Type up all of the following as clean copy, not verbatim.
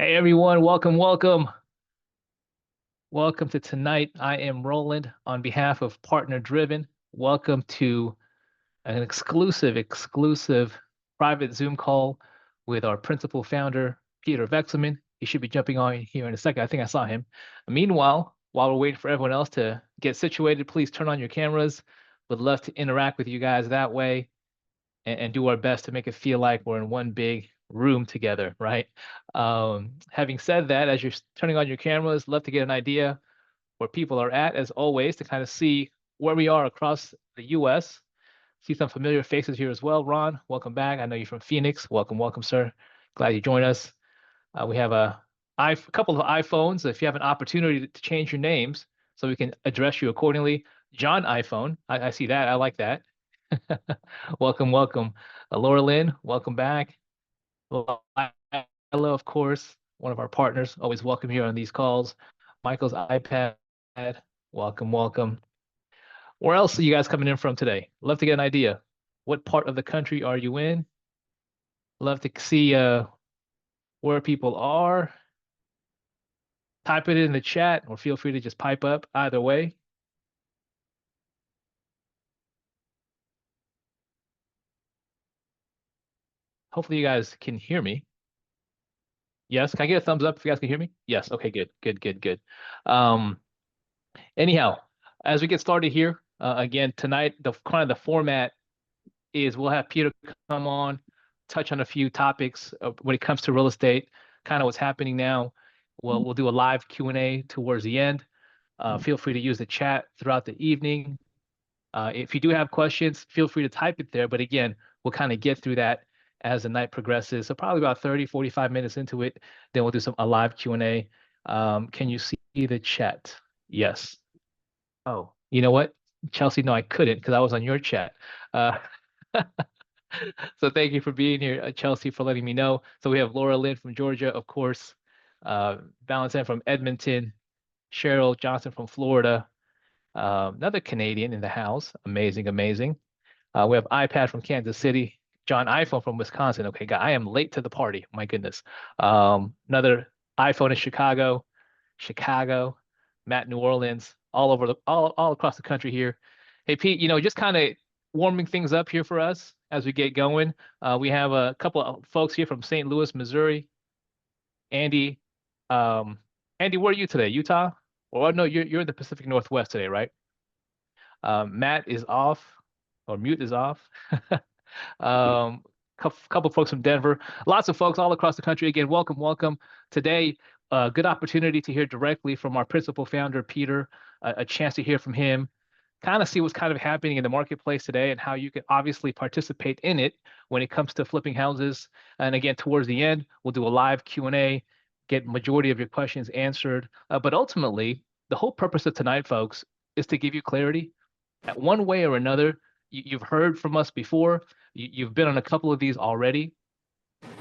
Hey everyone, welcome. Welcome to tonight. I am Roland on behalf of Partner Driven. Welcome to an exclusive private Zoom call with our principal founder, Peter Vekselman. He should be jumping on here in a second. I think I saw him. Meanwhile, while we're waiting for everyone else to get situated, please turn on your cameras. Would love to interact with you guys that way and do our best to make it feel like we're in one big room together, right? Having said that, as you're turning on your cameras, love to get an idea where people are at, as always, to kind of see where we are across the US. See some familiar faces here as well. Ron, welcome back. I know you're from Phoenix. Welcome, sir. Glad you joined us. We have a couple of iPhones. If you have an opportunity to change your names so we can address you accordingly, John iPhone. I see that. I like that. Welcome. Laura Lynn, welcome back. Well, Hello, of course, one of our partners, always welcome here on these calls. Michael's iPad, welcome. Where else are you guys coming in from today? Love to get an idea. What part of the country are you in? Love to see where people are. Type it in the chat or feel free to just pipe up either way. Hopefully you guys can hear me. Yes, can I get a thumbs up if you guys can hear me? Yes, okay, good. Um, Anyhow, as we get started here, again, tonight, the kind of the format is we'll have Peter come on, touch on a few topics when it comes to real estate, kind of what's happening now. We'll do a live Q&A towards the end. Feel free to use the chat throughout the evening. If you do have questions, feel free to type it there. But again, we'll kind of get through that as the night progresses. So probably about 30, 45 minutes into it, then we'll do a live Q&A. Can you see the chat? Yes. Oh, you know what? Chelsea, no, I couldn't because I was on your chat. Uh, so thank you for being here, Chelsea, for letting me know. So we have Laura Lynn from Georgia, of course, Valentin from Edmonton, Cheryl Johnson from Florida, another Canadian in the house. Amazing. We have iPad from Kansas City, John iPhone from Wisconsin. Okay, guy, I am late to the party. My goodness. Another iPhone in Chicago, Matt, New Orleans, all across the country here. Hey, Pete, just kind of warming things up here for us as we get going. We have a couple of folks here from St. Louis, Missouri. Andy, um, Andy, where are you today? Utah? Or no, you're in the Pacific Northwest today, right? Matt is off, or mute is off. Um, couple folks from Denver, lots of folks all across the country. Again, welcome. Today, good opportunity to hear directly from our principal founder, Peter, a chance to hear from him, kind of see what's kind of happening in the marketplace today and how you can obviously participate in it when it comes to flipping houses. And again, towards the end, we'll do a live Q&A, get majority of your questions answered. But ultimately, the whole purpose of tonight, folks, is to give you clarity at one way or another. You've heard from us before. You've been on a couple of these already.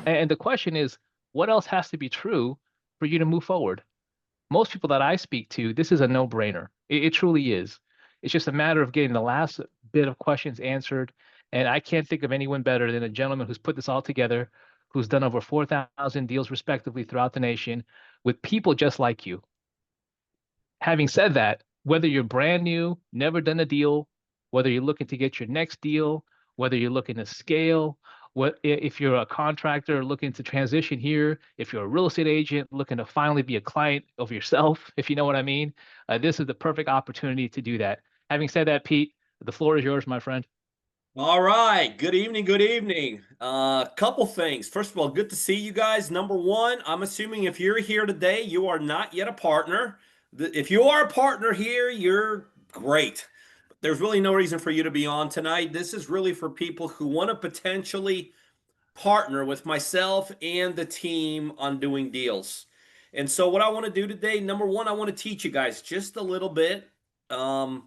And the question is, what else has to be true for you to move forward? Most people that I speak to, this is a no-brainer. It truly is. It's just a matter of getting the last bit of questions answered. And I can't think of anyone better than a gentleman who's put this all together, who's done over 4,000 deals respectively throughout the nation with people just like you. Having said that, whether you're brand new, never done a deal, whether you're looking to get your next deal, whether you're looking to scale, if you're a contractor looking to transition here, if you're a real estate agent looking to finally be a client of yourself, if you know what I mean, this is the perfect opportunity to do that. Having said that, Pete, the floor is yours, my friend. All right. Good evening. Good evening. Couple things. First of all, good to see you guys. Number one, I'm assuming if you're here today, you are not yet a partner. If you are a partner here, you're great. There's really no reason for you to be on tonight. This is really for people who want to potentially partner with myself and the team on doing deals. And so what I want to do today, number one, I want to teach you guys just a little bit. I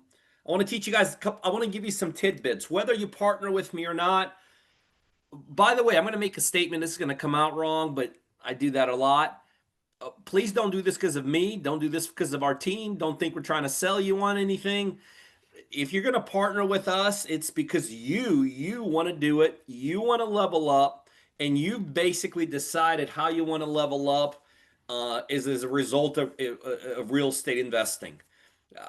want to teach you guys, I want to give you some tidbits, whether you partner with me or not. By the way, I'm going to make a statement. This is going to come out wrong, but I do that a lot. Please don't do this because of me. Don't do this because of our team. Don't think we're trying to sell you on anything. If you're going to partner with us, it's because you want to do it. You want to level up, and you basically decided how you want to level up. is as a result of real estate investing.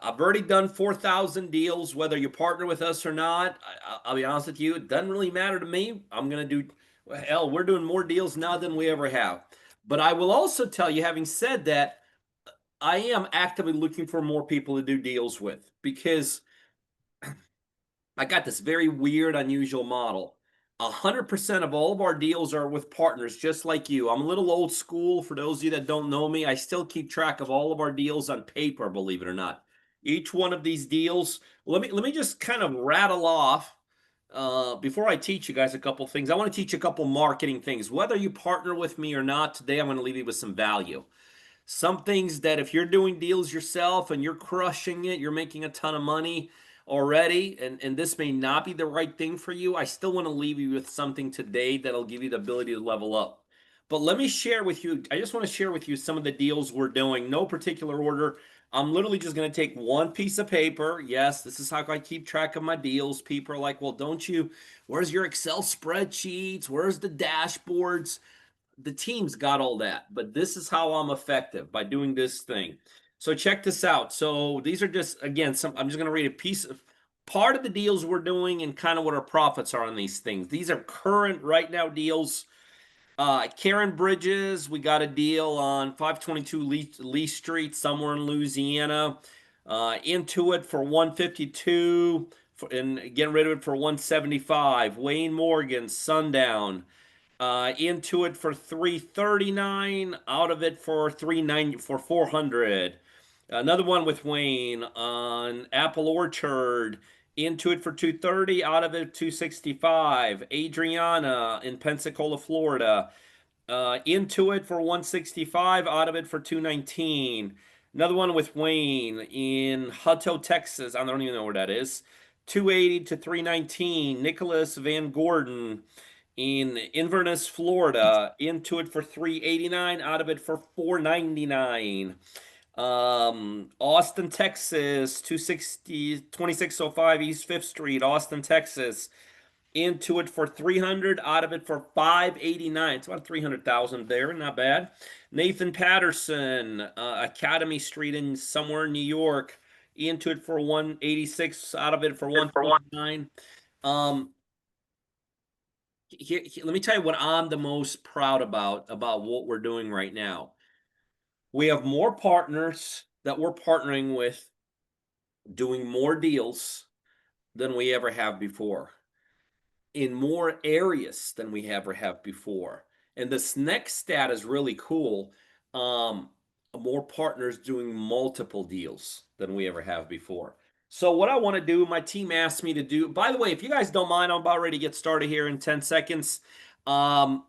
I've already done 4,000 deals, whether you partner with us or not. I'll be honest with you, it doesn't really matter to me. I'm going to do, well, hell, we're doing more deals now than we ever have. But I will also tell you, having said that, I am actively looking for more people to do deals with because I got this very weird, unusual model. 100% of all of our deals are with partners, just like you. I'm a little old school. For those of you that don't know me, I still keep track of all of our deals on paper, believe it or not. Each one of these deals, let me just kind of rattle off before I teach you guys a couple things. I want to teach you a couple marketing things. Whether you partner with me or not, today I'm going to leave you with some value. Some things that if you're doing deals yourself and you're crushing it, you're making a ton of money already, and this may not be the right thing for you, I still want to leave you with something today that'll give you the ability to level up. But let me share with you, I just want to share with you some of the deals we're doing, no particular order. I'm literally just going to take one piece of paper. Yes, this is how I keep track of my deals. People are like, well, don't you, where's your Excel spreadsheets? Where's the dashboards? The team's got all that, but this is how I'm effective by doing this thing. So check this out. So these are just, again, I'm just going to read a piece of part of the deals we're doing and kind of what our profits are on these things. These are current right now deals. Karen Bridges, we got a deal on 522 Lee Street somewhere in Louisiana. Intuit for 152 and getting rid of it for 175. Wayne Morgan, Sundown. Intuit for 339, out of it for 390 for 400. Another one with Wayne on Apple Orchard, Intuit for 230, out of it 265. Adriana in Pensacola, Florida, Intuit for 165, out of it for 219. Another one with Wayne in Hutto, Texas. I don't even know where that is. 280 to 319. Nicholas Van Gordon in Inverness, Florida, into it for 389, out of it for 499. Austin, Texas, 260 2605 East 5th Street, Austin, Texas, into it for 300, out of it for 589. It's about 300,000 there, not bad. Nathan Patterson, Academy Street in somewhere in New York, into it for 186, out of it for 129. Um, let me tell you what I'm the most proud about what we're doing right now. We have more partners that we're partnering with, doing more deals than we ever have before, in more areas than we ever have before. And this next stat is really cool. Um, More partners doing multiple deals than we ever have before. So what I want to do, my team asked me to do. By the way, if you guys don't mind, I'm about ready to get started here in 10 seconds. Um,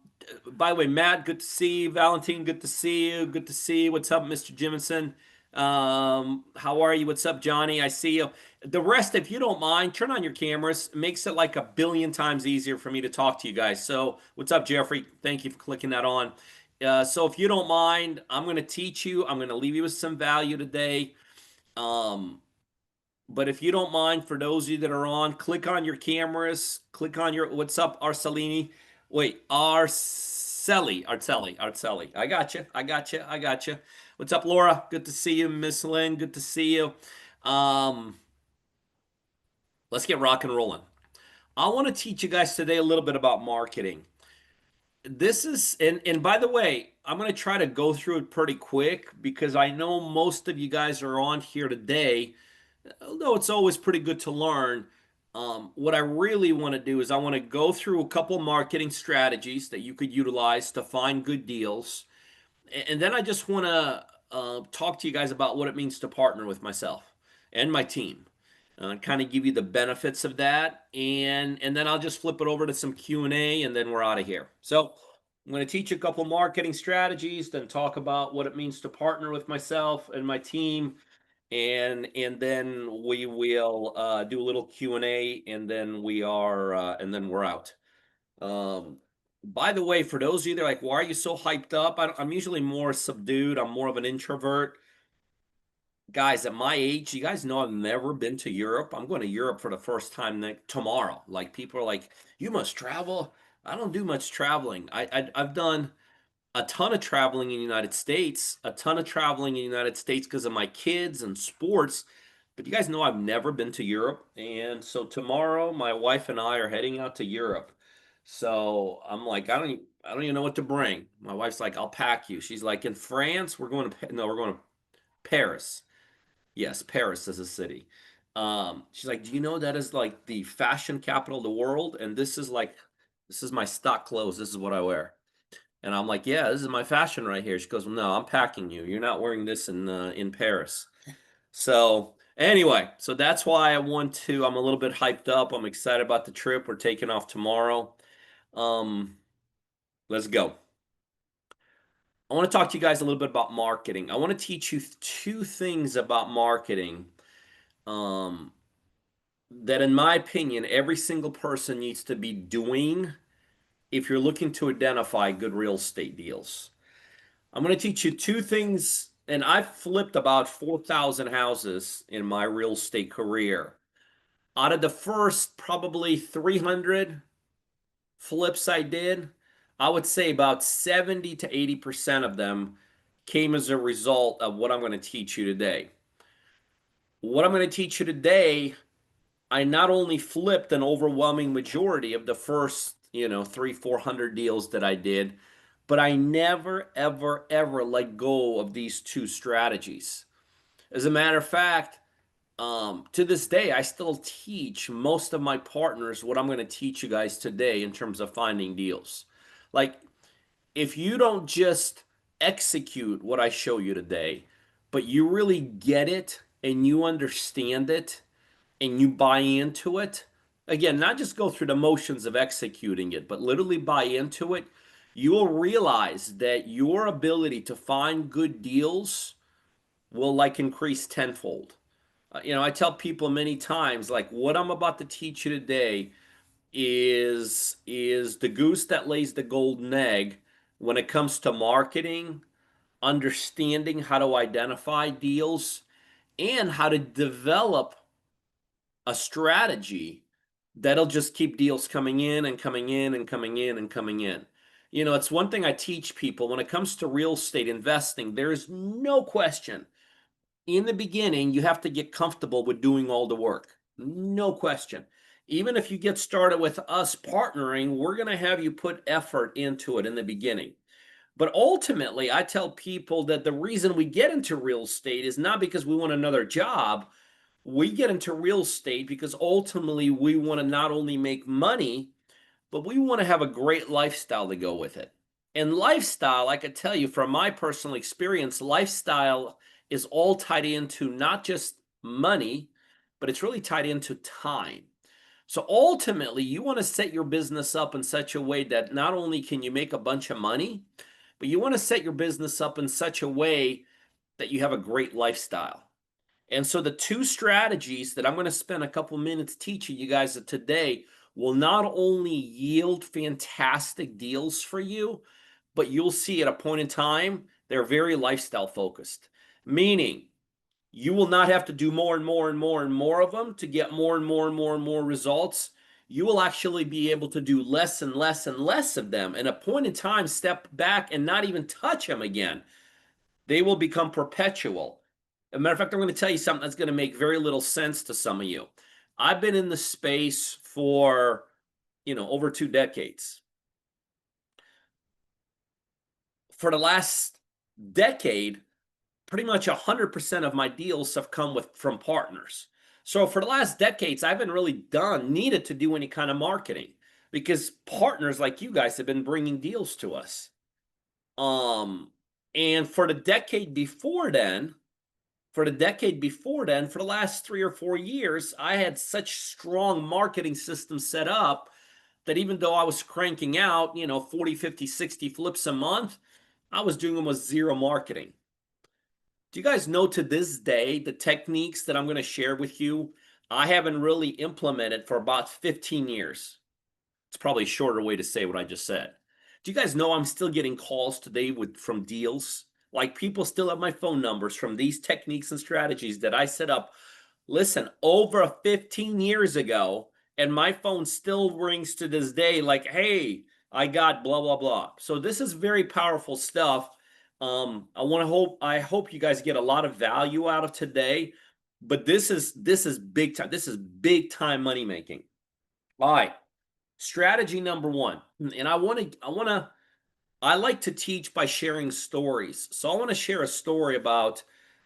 by the way, Matt, good to see you. Valentine, good to see you. Good to see you. What's up, Mr. Jimison? How are you? What's up, Johnny? I see you. The rest, if you don't mind, turn on your cameras. It makes it like a billion times easier for me to talk to you guys. So, what's up, Jeffrey? Thank you for clicking that on. So, if you don't mind, I'm going to teach you. I'm going to leave you with some value today. Um, but if you don't mind, for those of you that are on, click on your cameras. Click on your, what's up, Arcelini? Wait, Arcelli. I got you. I got you. I got you. What's up, Laura? Good to see you. Miss Lynn, good to see you. Um, let's get rock and rolling. I want to teach you guys today a little bit about marketing. This is, and by the way, I'm going to try to go through it pretty quick because I know most of you guys are on here today, although it's always pretty good to learn. What I really want to do is I want to go through a couple marketing strategies that you could utilize to find good deals. And then I just want to talk to you guys about what it means to partner with myself and my team. Kind of give you the benefits of that, and then I'll just flip it over to some Q&A, and then we're out of here. So I'm going to teach you a couple marketing strategies, then talk about what it means to partner with myself and my team, and then we will do a little Q&A, and then we're out. By the way, for those of you that are like, why are you so hyped up? I'm usually more subdued. I'm more of an introvert. Guys, at my age, you guys know I've never been to Europe. I'm going to Europe for the first time tomorrow. Like, people are like, you must travel. I don't do much traveling. I've done a ton of traveling in the United States, a ton of traveling in the United States because of my kids and sports. But you guys know I've never been to Europe. And so tomorrow my wife and I are heading out to Europe. So I'm like, I don't even know what to bring. My wife's like, I'll pack you. She's like, in France, we're going to Paris. Yes, Paris is a city. She's like, do you know that is like the fashion capital of the world? And this is my stock clothes. This is what I wear. And I'm like, yeah, this is my fashion right here. She goes, well, no, I'm packing you. You're not wearing this in Paris. So anyway, so that's why I'm a little bit hyped up. I'm excited about the trip. We're taking off tomorrow. Um, let's go. I want to talk to you guys a little bit about marketing. I want to teach you two things about marketing. Um, that in my opinion, every single person needs to be doing if you're looking to identify good real estate deals. I'm going to teach you two things, and I've flipped about 4,000 houses in my real estate career. Out of the first probably 300 flips I did, I would say about 70 to 80% of them came as a result of what I'm going to teach you today. What I'm going to teach you today, I not only flipped an overwhelming majority of the first, 400 deals that I did, but I never, ever, ever let go of these two strategies. As a matter of fact, to this day, I still teach most of my partners what I'm going to teach you guys today in terms of finding deals. Like, if you don't just execute what I show you today, but you really get it and you understand it and you buy into it, again, not just go through the motions of executing it, but literally buy into it, you will realize that your ability to find good deals will like increase tenfold. I tell people many times, like what I'm about to teach you today is the goose that lays the golden egg when it comes to marketing, understanding how to identify deals, and how to develop a strategy that'll just keep deals coming in and coming in and coming in and coming in. It's one thing I teach people when it comes to real estate investing, there is no question. In the beginning, you have to get comfortable with doing all the work. No question. Even if you get started with us partnering, we're going to have you put effort into it in the beginning. But ultimately, I tell people that the reason we get into real estate is not because we want another job. We get into real estate because ultimately we want to not only make money, but we want to have a great lifestyle to go with it. And lifestyle, I could tell you from my personal experience, lifestyle is all tied into not just money, but it's really tied into time. So ultimately, you want to set your business up in such a way that not only can you make a bunch of money, but you want to set your business up in such a way that you have a great lifestyle. And so the two strategies that I'm going to spend a couple minutes teaching you guys today will not only yield fantastic deals for you, but you'll see at a point in time, they're very lifestyle focused, meaning you will not have to do more and more and more and more of them to get more and more and more and more results. You will actually be able to do less and less and less of them. And at a point in time, step back and not even touch them again. They will become perpetual. As a matter of fact, I'm going to tell you something that's going to make very little sense to some of you. I've been in the space for, over 2 decades. For the last decade, pretty much 100% of my deals have come from partners. So for the last decades, I haven't really needed to do any kind of marketing because partners like you guys have been bringing deals to us. And for the decade before then, for the last 3 or 4 years, I had such strong marketing systems set up that even though I was cranking out, 40, 50, 60 flips a month, I was doing them with zero marketing. Do you guys know to this day the techniques that I'm going to share with you, I haven't really implemented for about 15 years? It's probably a shorter way to say what I just said. Do you guys know I'm still getting calls today from deals? Like people still have my phone numbers from these techniques and strategies that I set up. Listen, over 15 years ago, and my phone still rings to this day like, hey, I got blah blah blah. So this is very powerful stuff. I hope you guys get a lot of value out of today. But this is big time. This is big time money making. All right. Strategy number one. And I like to teach by sharing stories. So I want to share a story about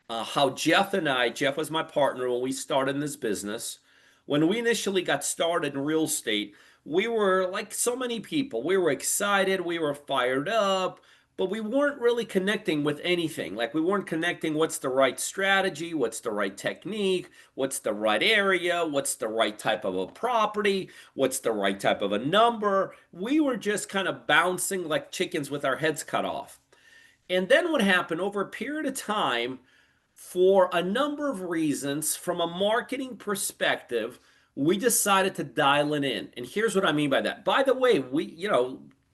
how Jeff was my partner when we started in this business. When we initially got started in real estate, we were like so many people. We were excited, we were fired up, but we weren't really connecting with anything. Like we weren't connecting what's the right strategy, what's the right technique, what's the right area, what's the right type of a property, what's the right type of a number. We were just kind of bouncing like chickens with our heads cut off. And then what happened over a period of time, for a number of reasons, from a marketing perspective, we decided to dial it in. And here's what I mean by that. By the way,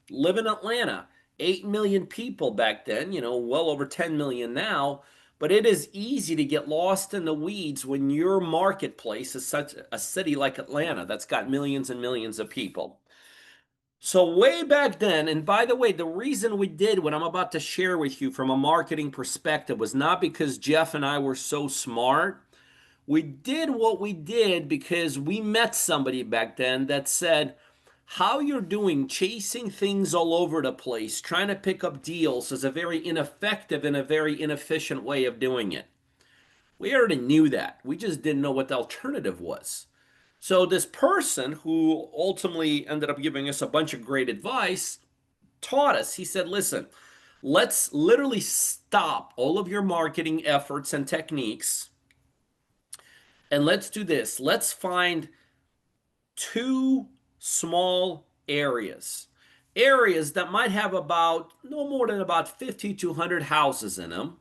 live in Atlanta, 8 million people back then, well over 10 million now. But it is easy to get lost in the weeds when your marketplace is such a city like Atlanta that's got millions and millions of people. So way back then, and by the way, the reason we did what I'm about to share with you from a marketing perspective was not because Jeff and I were so smart. We did what we did because we met somebody back then that said, how you're doing chasing things all over the place, trying to pick up deals is a very ineffective and a very inefficient way of doing it. We already knew that. We just didn't know what the alternative was. So this person who ultimately ended up giving us a bunch of great advice taught us. He said, listen, let's literally stop all of your marketing efforts and techniques. And let's do this. Let's find two small areas. Areas that might have about no more than about 50 to 100 houses in them.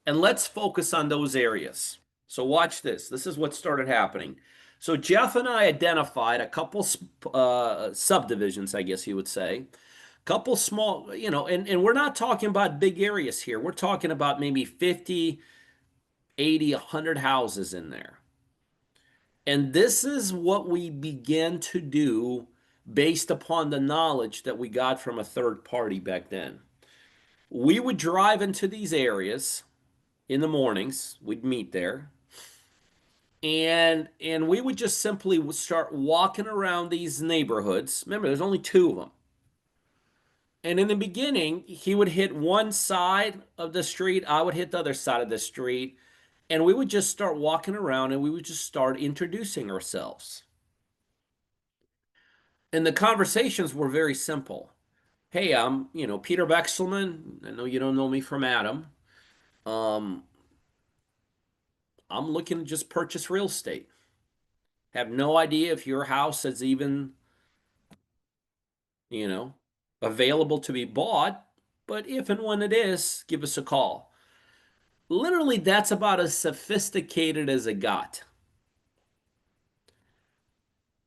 And let's focus on those areas. So watch this. This is what started happening. So Jeff and I identified a couple subdivisions, I guess you would say, couple small, and we're not talking about big areas here. We're talking about maybe 50, 80, 100 houses in there. And this is what we began to do based upon the knowledge that we got from a third party back then. We would drive into these areas in the mornings. We'd meet there. And we would just simply start walking around these neighborhoods. Remember, there's only two of them. And in the beginning, he would hit one side of the street, I would hit the other side of the street, and we would just start walking around and we would just start introducing ourselves. And the conversations were very simple. Hey, I'm, Peter Vekselman. I know you don't know me from Adam. Um, I'm looking to just purchase real estate. Have no idea if your house is even, you know, available to be bought, but if and when it is, give us a call. Literally, that's about as sophisticated as it got.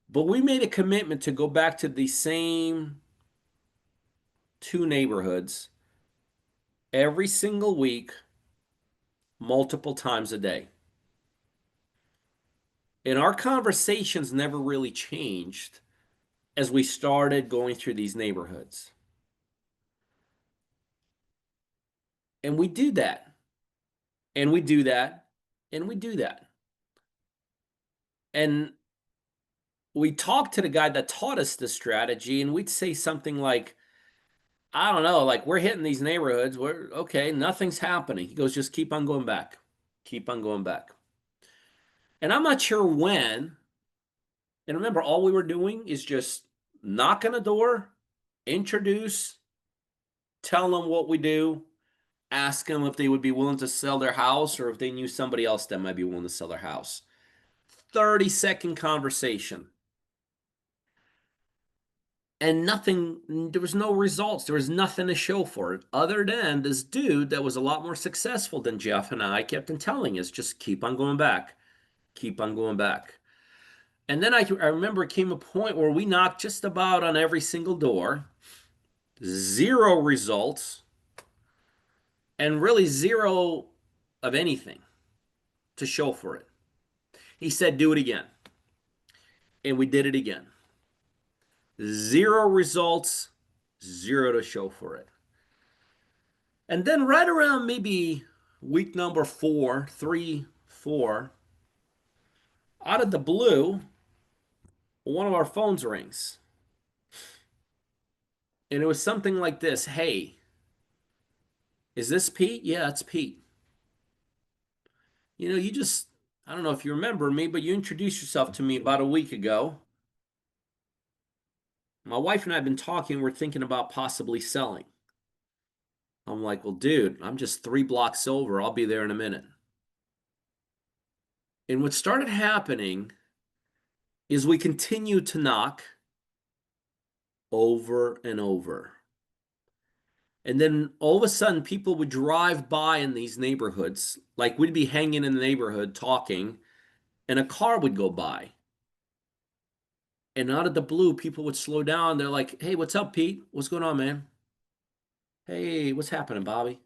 But we made a commitment to go back to the same two neighborhoods every single week, multiple times a day. And our conversations never really changed as we started going through these neighborhoods. And we do that. And we do that. And we do that. And we talked to the guy that taught us the strategy, and we'd say something like, I don't know, like we're hitting these neighborhoods. We're okay, nothing's happening. He goes, just keep on going back. Keep on going back. And I'm not sure when. And remember, all we were doing is just knock on a door, introduce, tell them what we do, ask them if they would be willing to sell their house or if they knew somebody else that might be willing to sell their house. 30-second conversation. And nothing, there was no results. There was nothing to show for it other than this dude that was a lot more successful than Jeff and I kept on telling us, just keep on going back. Keep on going back. And then I remember it came a point where we knocked just about on every single door, zero results, and really zero of anything to show for it. He said, do it again. And we did it again. Zero results, Zero to show for it. And then right around maybe week number four, three, four, out of the blue, one of our phones rings. And it was something like this. Hey, is this Pete? Yeah, it's Pete. You just, I don't know if you remember me, but you introduced yourself to me about a week ago. My wife and I have been talking. We're thinking about possibly selling. I'm like, well, dude, I'm just 3 blocks over. I'll be there in a minute. And what started happening is we continued to knock over and over. And then all of a sudden, people would drive by in these neighborhoods. Like we'd be hanging in the neighborhood talking, and a car would go by. And out of the blue, people would slow down. They're like, hey, what's up, Pete? What's going on, man? Hey, what's happening, Bobby?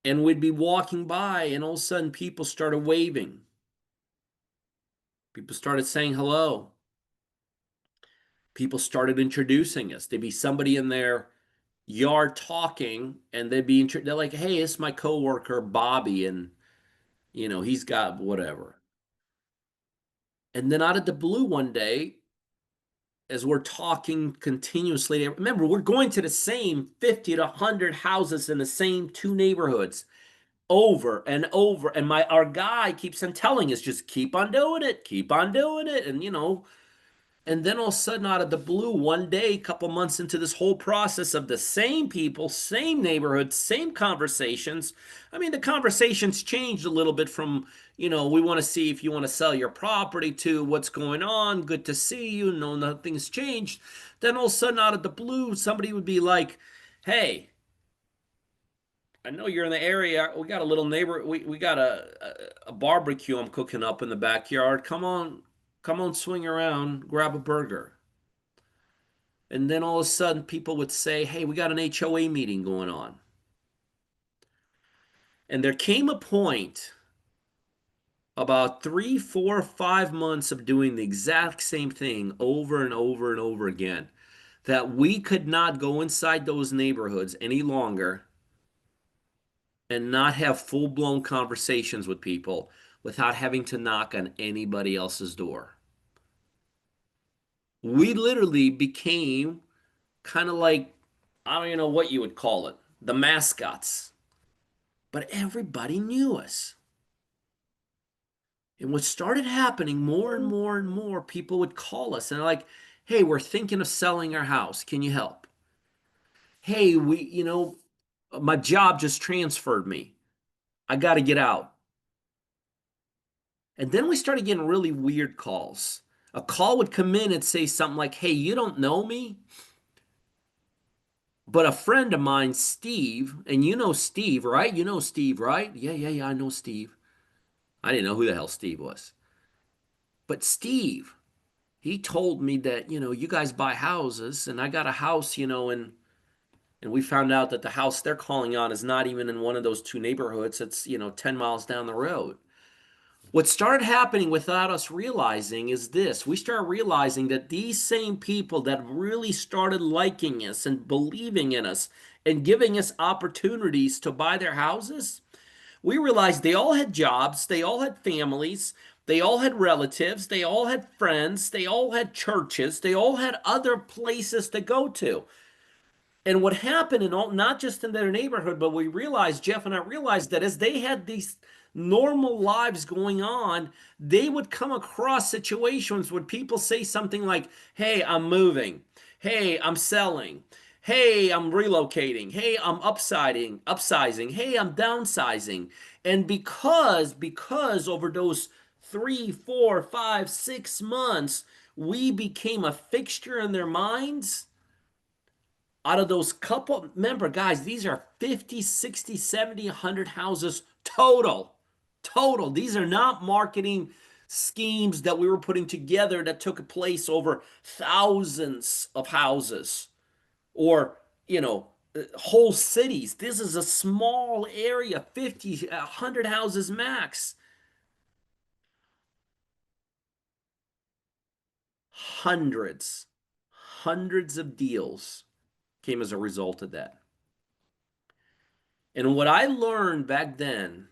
And we'd be walking by, and all of a sudden, people started waving. People started saying hello. People started introducing us. There'd be somebody in their yard talking, and they're like, hey, it's my coworker, Bobby, and he's got whatever. And then out of the blue one day, as we're talking continuously, remember, we're going to the same 50 to 100 houses in the same two neighborhoods over and over. And our guy keeps on telling us, just keep on doing it, keep on doing it. And then all of a sudden, out of the blue, one day, a couple months into this whole process of the same people, same neighborhood, same conversations. I mean, the conversations changed a little bit from, we want to see if you want to sell your property to what's going on. Good to see you. No, nothing's changed. Then all of a sudden, out of the blue, somebody would be like, hey, I know you're in the area. We got a little neighbor. We got a barbecue I'm cooking up in the backyard. Come on, swing around, grab a burger. And then all of a sudden, people would say, hey, we got an HOA meeting going on. And there came a point about 3, 4, 5 months of doing the exact same thing over and over and over again that we could not go inside those neighborhoods any longer and not have full blown conversations with people without having to knock on anybody else's door. We literally became kind of like, I don't even know what you would call it, the mascots. But everybody knew us. And what started happening more and more and more, people would call us and they're like, hey, we're thinking of selling our house. Can you help? Hey, my job just transferred me. I got to get out. And then we started getting really weird calls. A call would come in and say something like, hey, you don't know me, but a friend of mine, Steve, and you know Steve, right? You know Steve, right? Yeah, yeah, yeah, I know Steve. I didn't know who the hell Steve was. But Steve, he told me that, you guys buy houses and I got a house, and we found out that the house they're calling on is not even in one of those two neighborhoods. It's, 10 miles down the road. What started happening without us realizing is this. We started realizing that these same people that really started liking us and believing in us and giving us opportunities to buy their houses, we realized they all had jobs, they all had families, they all had relatives, they all had friends, they all had churches, they all had other places to go to. And what happened in all, not just in their neighborhood, but we realized, Jeff and I realized that as they had these normal lives going on, they would come across situations where people say something like, hey, I'm moving. Hey, I'm selling. Hey, I'm relocating. Hey, I'm upsizing. Hey, I'm downsizing. And because over those 3, 4, 5, 6 months, we became a fixture in their minds. Out of those couple, remember, guys, these are 50, 60, 70, 100 houses total. Total. These are not marketing schemes that we were putting together that took place over thousands of houses or, whole cities. This is a small area, 50, 100 houses max. Hundreds, hundreds of deals came as a result of that. And what I learned back then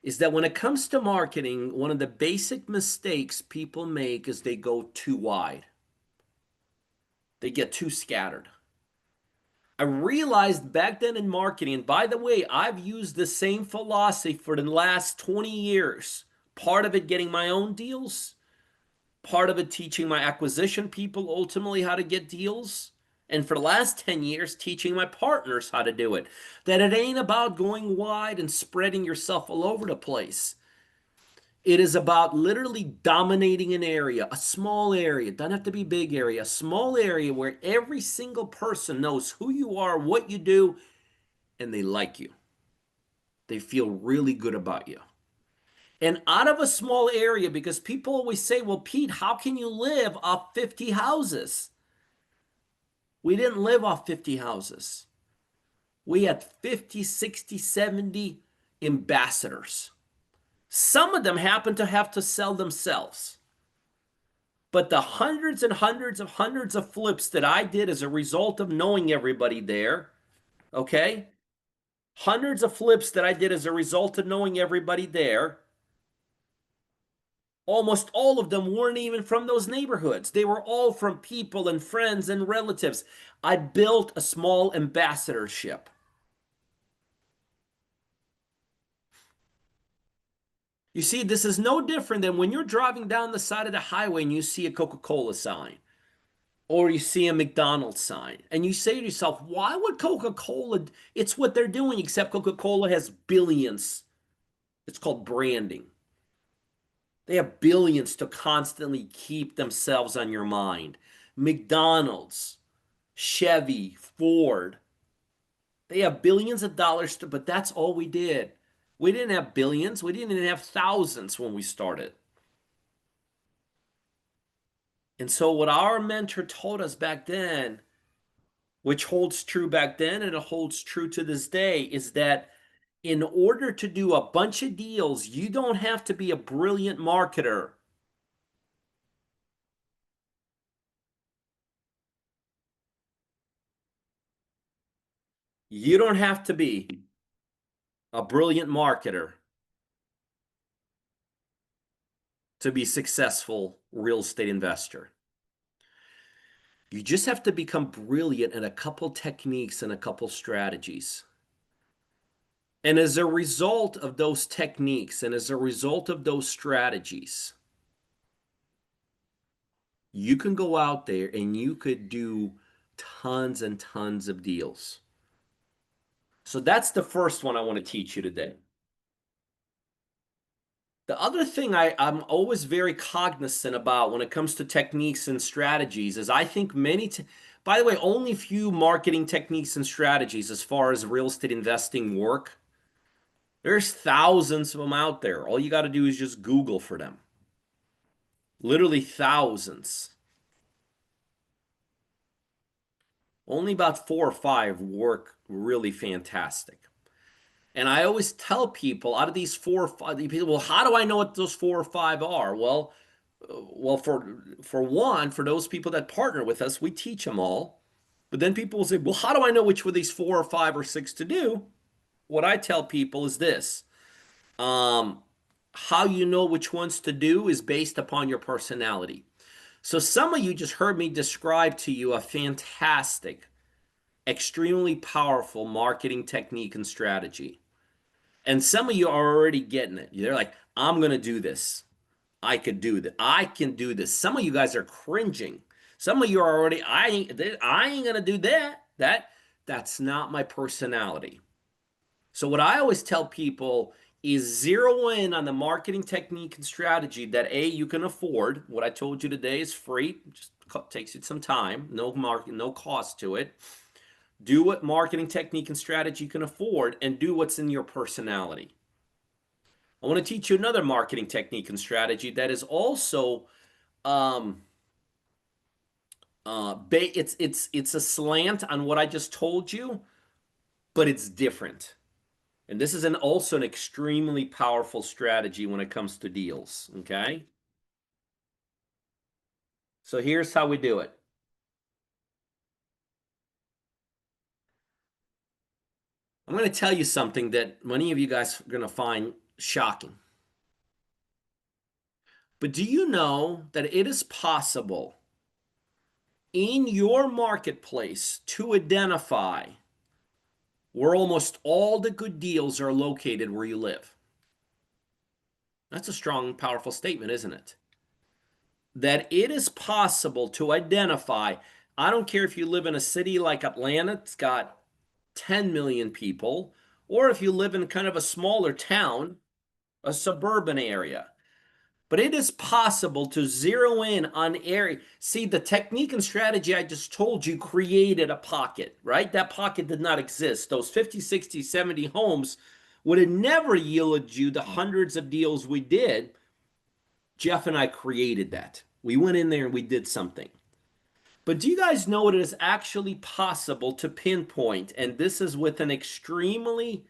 is that when it comes to marketing, one of the basic mistakes people make is they go too wide. They get too scattered. I realized back then in marketing, and by the way, I've used the same philosophy for the last 20 years. Part of it getting my own deals, part of it teaching my acquisition people ultimately how to get deals. And for the last 10 years, teaching my partners how to do it. That it ain't about going wide and spreading yourself all over the place. It is about literally dominating an area, a small area. It doesn't have to be a big area, a small area where every single person knows who you are, what you do, and they like you. They feel really good about you. And out of a small area, because people always say, well, Pete, how can you live off 50 houses? We didn't live off 50 houses. We had 50, 60, 70 ambassadors. Some of them happened to have to sell themselves. But the hundreds of flips that I did as a result of knowing everybody there, okay? Hundreds of flips that I did as a result of knowing everybody there, almost all of them weren't even from those neighborhoods. They were all from people and friends and relatives. I built a small ambassadorship. You see, this is no different than when you're driving down the side of the highway and you see a Coca-Cola sign or you see a McDonald's sign and you say to yourself, why would Coca-Cola? It's what they're doing, except Coca-Cola has billions. It's called branding. They have billions to constantly keep themselves on your mind. McDonald's, Chevy, Ford, they have billions of dollars, but that's all we did. We didn't have billions. We didn't even have thousands when we started. And so what our mentor told us back then, which holds true back then and it holds true to this day, is that in order to do a bunch of deals, you don't have to be a brilliant marketer. You don't have to be a brilliant marketer to be successful real estate investor. You just have to become brilliant in a couple techniques and a couple strategies. And as a result of those techniques and as a result of those strategies, you can go out there and you could do tons and tons of deals. So that's the first one I want to teach you today. The other thing I'm always very cognizant about when it comes to techniques and strategies is I think by the way, only few marketing techniques and strategies as far as real estate investing work. There's thousands of them out there. All you got to do is just Google for them. Literally thousands. Only about 4 or 5 work really fantastic. And I always tell people out of these 4 or 5 people, well, how do I know what those 4 or 5 are? Well, for one, for those people that partner with us, we teach them all. But then people will say, well, how do I know which were these 4 or 5 or 6 to do? What I tell people is this. How you know which ones to do is based upon your personality. So some of you just heard me describe to you a fantastic, extremely powerful marketing technique and strategy. And some of you are already getting it. They're like, I'm going to do this. I could do that. I can do this. Some of you guys are cringing. Some of you are already, I ain't going to do that. That's not my personality. So what I always tell people is zero in on the marketing technique and strategy that A, you can afford. What I told you today is free. It just takes you some time. No cost to it. Do what marketing technique and strategy you can afford and do what's in your personality. I want to teach you another marketing technique and strategy that is also it's a slant on what I just told you, but it's different. And this is also an extremely powerful strategy when it comes to deals, okay? So here's how we do it. I'm going to tell you something that many of you guys are going to find shocking. But do you know that it is possible in your marketplace to identify where almost all the good deals are located where you live? That's a strong, powerful statement, isn't it? That it is possible to identify. I don't care if you live in a city like Atlanta, it's got 10 million people, or if you live in kind of a smaller town, a suburban area. But it is possible to zero in on area. See, the technique and strategy I just told you created a pocket, right? That pocket did not exist. Those 50, 60, 70 homes would have never yielded you the hundreds of deals we did. Jeff and I created that. We went in there and we did something. But do you guys know it is actually possible to pinpoint, and this is with an extremely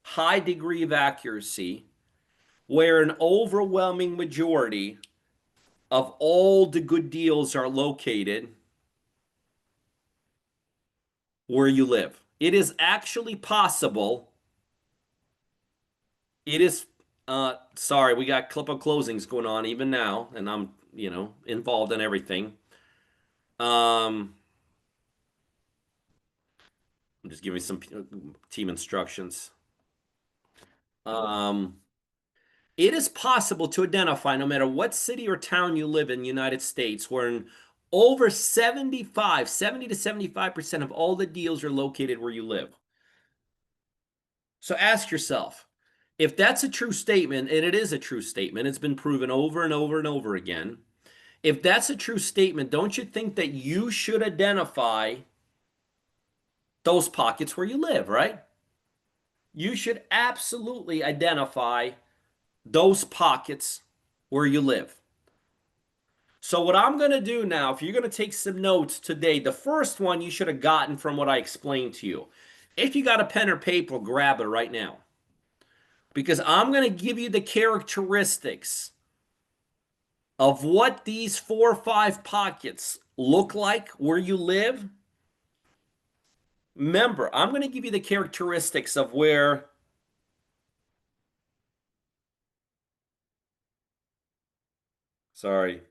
high degree of accuracy, where an overwhelming majority of all the good deals are located where you live? It is actually possible. It is, sorry, we got clip of closings going on even now, and I'm, involved in everything. I'm just giving some team instructions. Um, it is possible to identify, no matter what city or town you live in the United States, where in over 70 to 75% of all the deals are located where you live. So ask yourself, if that's a true statement, and it is a true statement, it's been proven over and over and over again. If that's a true statement, don't you think that you should identify those pockets where you live, right? You should absolutely identify those pockets where you live. So what I'm going to do now, if you're going to take some notes today, the first one you should have gotten from what I explained to you. If you got a pen or paper, grab it right now. Because I'm going to give you the characteristics of what these 4 or 5 pockets look like where you live. Remember, I'm going to give you the characteristics of where, sorry,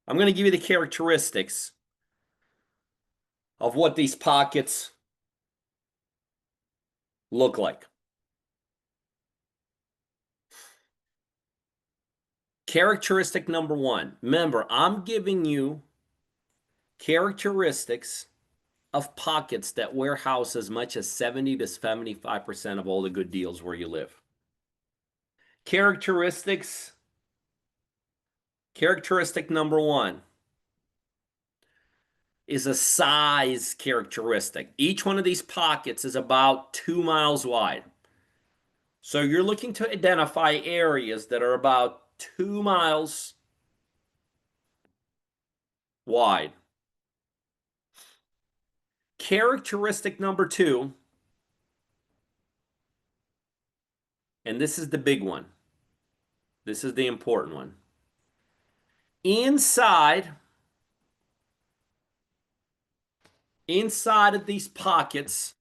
I'm going to give you the characteristics of what these pockets look like. Characteristic number 1. Remember, I'm giving you characteristics of pockets that warehouse as much as 70 to 75% of all the good deals where you live. Characteristic number 1 is a size characteristic. Each one of these pockets is about 2 miles wide. So you're looking to identify areas that are about 2 miles wide. Characteristic number 2, and this is the big one. This is the important one. Inside of these pockets,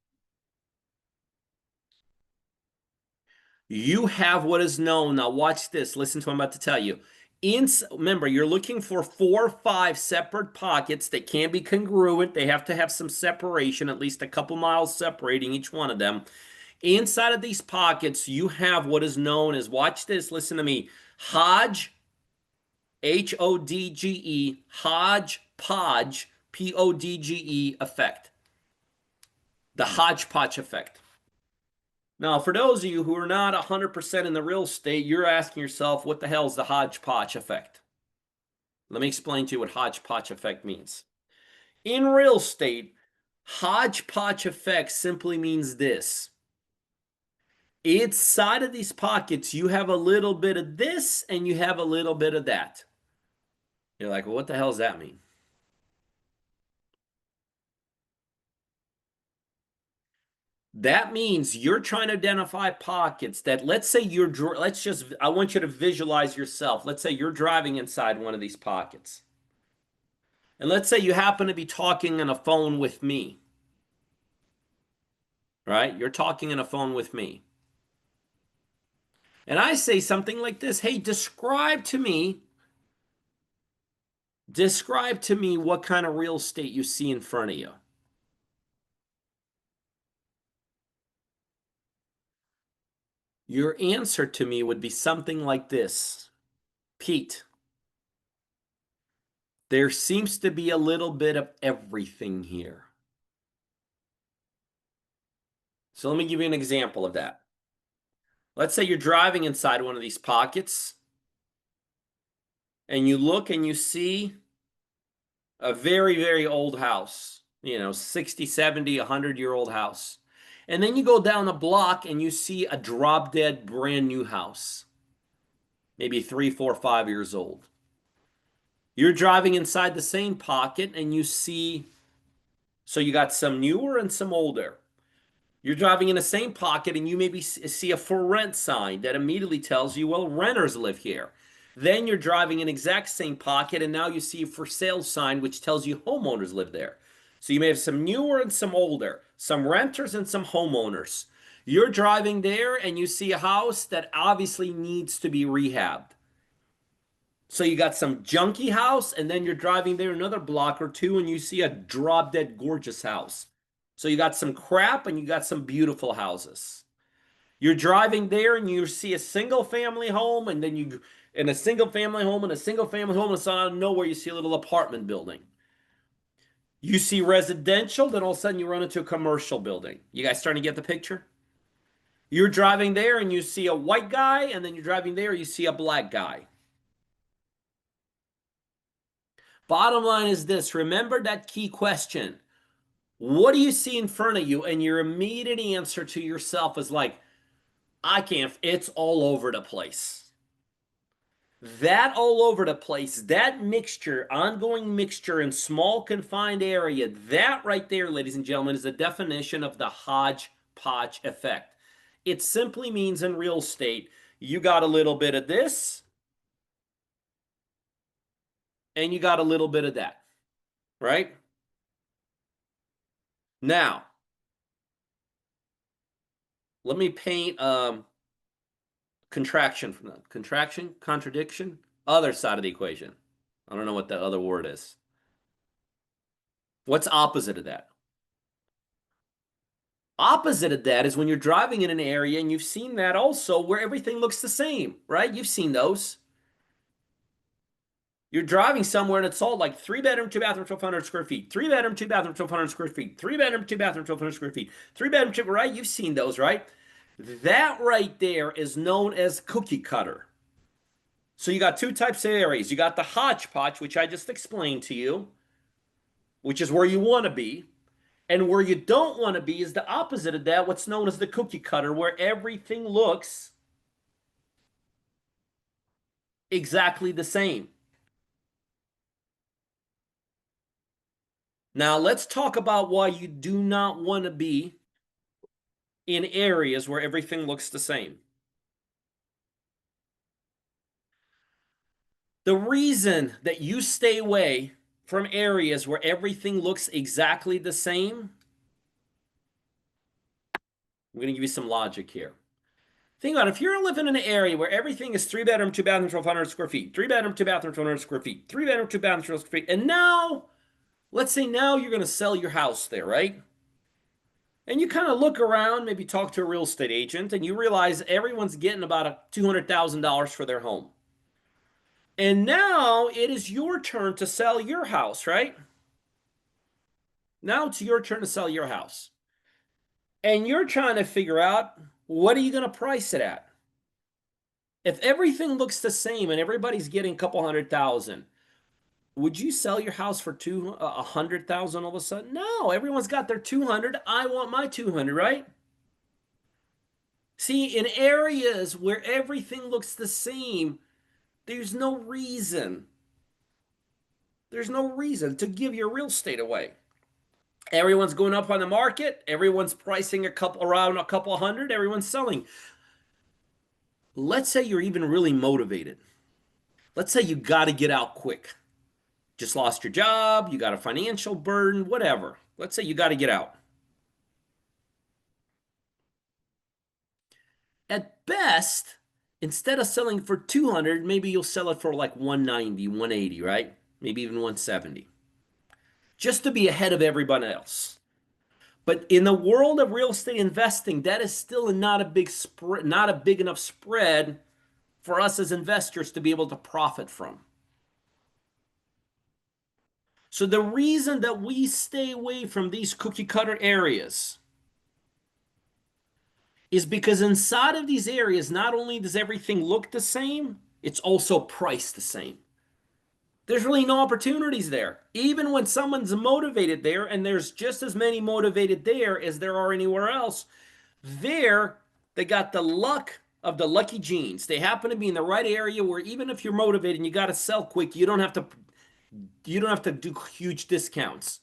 you have what is known. Now watch this. Listen to what I'm about to tell you. Remember, you're looking for 4 or 5 separate pockets that can be congruent. They have to have some separation, at least a couple miles separating each one of them. Inside of these pockets, you have what is known as, watch this, listen to me, Hodge, Hodge, Hodgepodge, Podge effect. The hodgepodge effect. Now, for those of you who are not 100% in the real estate, you're asking yourself, what the hell is the hodgepodge effect? Let me explain to you what hodgepodge effect means. In real estate, hodgepodge effect simply means this. Inside of these pockets, you have a little bit of this and you have a little bit of that. You're like, well, what the hell does that mean? That means you're trying to identify pockets that, let's say I want you to visualize yourself. Let's say you're driving inside one of these pockets. And let's say you happen to be talking on a phone with me, right? You're talking on a phone with me. And I say something like this: hey, describe to me what kind of real estate you see in front of you. Your answer to me would be something like this: Pete, there seems to be a little bit of everything here. So let me give you an example of that. Let's say you're driving inside one of these pockets and you look and you see a very, very old house, 60, 70, 100-year-old house. And then you go down a block and you see a drop dead brand new house, maybe 3, 4, 5 years old. You're driving inside the same pocket and so you got some newer and some older. You're driving in the same pocket and you maybe see a for rent sign that immediately tells you, well, renters live here. Then you're driving in exact same pocket and now you see a for sale sign which tells you homeowners live there. So you may have some newer and some older, some renters and some homeowners. You're driving there and you see a house that obviously needs to be rehabbed. So you got some junky house, and then you're driving there another block or two, and you see a drop dead gorgeous house. So you got some crap and you got some beautiful houses. You're driving there and you see a single family home, and then you in a single family home and a single family home, and so out of nowhere you see a little apartment building. You see residential, then all of a sudden you run into a commercial building. You guys starting to get the picture? You're driving there and you see a white guy, and then you're driving there, you see a black guy. Bottom line is this: remember that key question. What do you see in front of you? And your immediate answer to yourself is like, I can't, it's all over the place. That all over the place, that mixture, ongoing mixture in small confined area, that right there, ladies and gentlemen, is the definition of the hodgepodge effect. It simply means in real estate, you got a little bit of this and you got a little bit of that, right? Now, let me paint contraction from that. Contraction, contradiction, other side of the equation. I don't know what that other word is. What's opposite of that? Opposite of that is when you're driving in an area, and you've seen that also, where everything looks the same, right? You've seen those. You're driving somewhere and it's all like 3 bedroom, 2 bathroom, 1,200 square feet. 3 bedroom, 2 bathroom, 1,200 square feet. 3 bedroom, 2 bathroom, 1,200 square feet. 3 bedroom, right? You've seen those, right? That right there is known as cookie cutter. So you got two types of areas. You got the hodgepodge, which I just explained to you, which is where you want to be. And where you don't want to be is the opposite of that, what's known as the cookie cutter, where everything looks exactly the same. Now, let's talk about why you do not want to be in areas where everything looks the same. The reason that you stay away from areas where everything looks exactly the same, I'm going to give you some logic here. Think about it. If you're living in an area where everything is 3 bedroom, 2 bathroom, 1,200 square feet, 3 bedroom, 2 bathroom, 1,200 square feet, 3 bedroom, 2 bathroom, 1,200 square feet, and now, let's say now you're going to sell your house there, right? And you kind of look around, maybe talk to a real estate agent, and you realize everyone's getting about $200,000 for their home. And now it is your turn to sell your house, right? Now it's your turn to sell your house. And you're trying to figure out, what are you going to price it at? If everything looks the same and everybody's getting a couple 100,000, would you sell your house for 100,000 all of a sudden? No, everyone's got their 200. I want my 200, right? See, in areas where everything looks the same, there's no reason. There's no reason to give your real estate away. Everyone's going up on the market. Everyone's pricing around a couple hundred. Everyone's selling. Let's say you're even really motivated. Let's say you got to get out quick. Just lost your job, you got a financial burden, whatever. Let's say you got to get out. At best, instead of selling for 200, maybe you'll sell it for like 190, 180, right? Maybe even 170. Just to be ahead of everyone else. But in the world of real estate investing, that is still not a big spread, not a big enough spread for us as investors to be able to profit from. So the reason that we stay away from these cookie cutter areas is because inside of these areas, not only does everything look the same, it's also priced the same. There's really no opportunities there. Even when someone's motivated there, and there's just as many motivated there as there are anywhere else, there they got the luck of the lucky genes. They happen to be in the right area where even if you're motivated and you got to sell quick, you don't have to do huge discounts.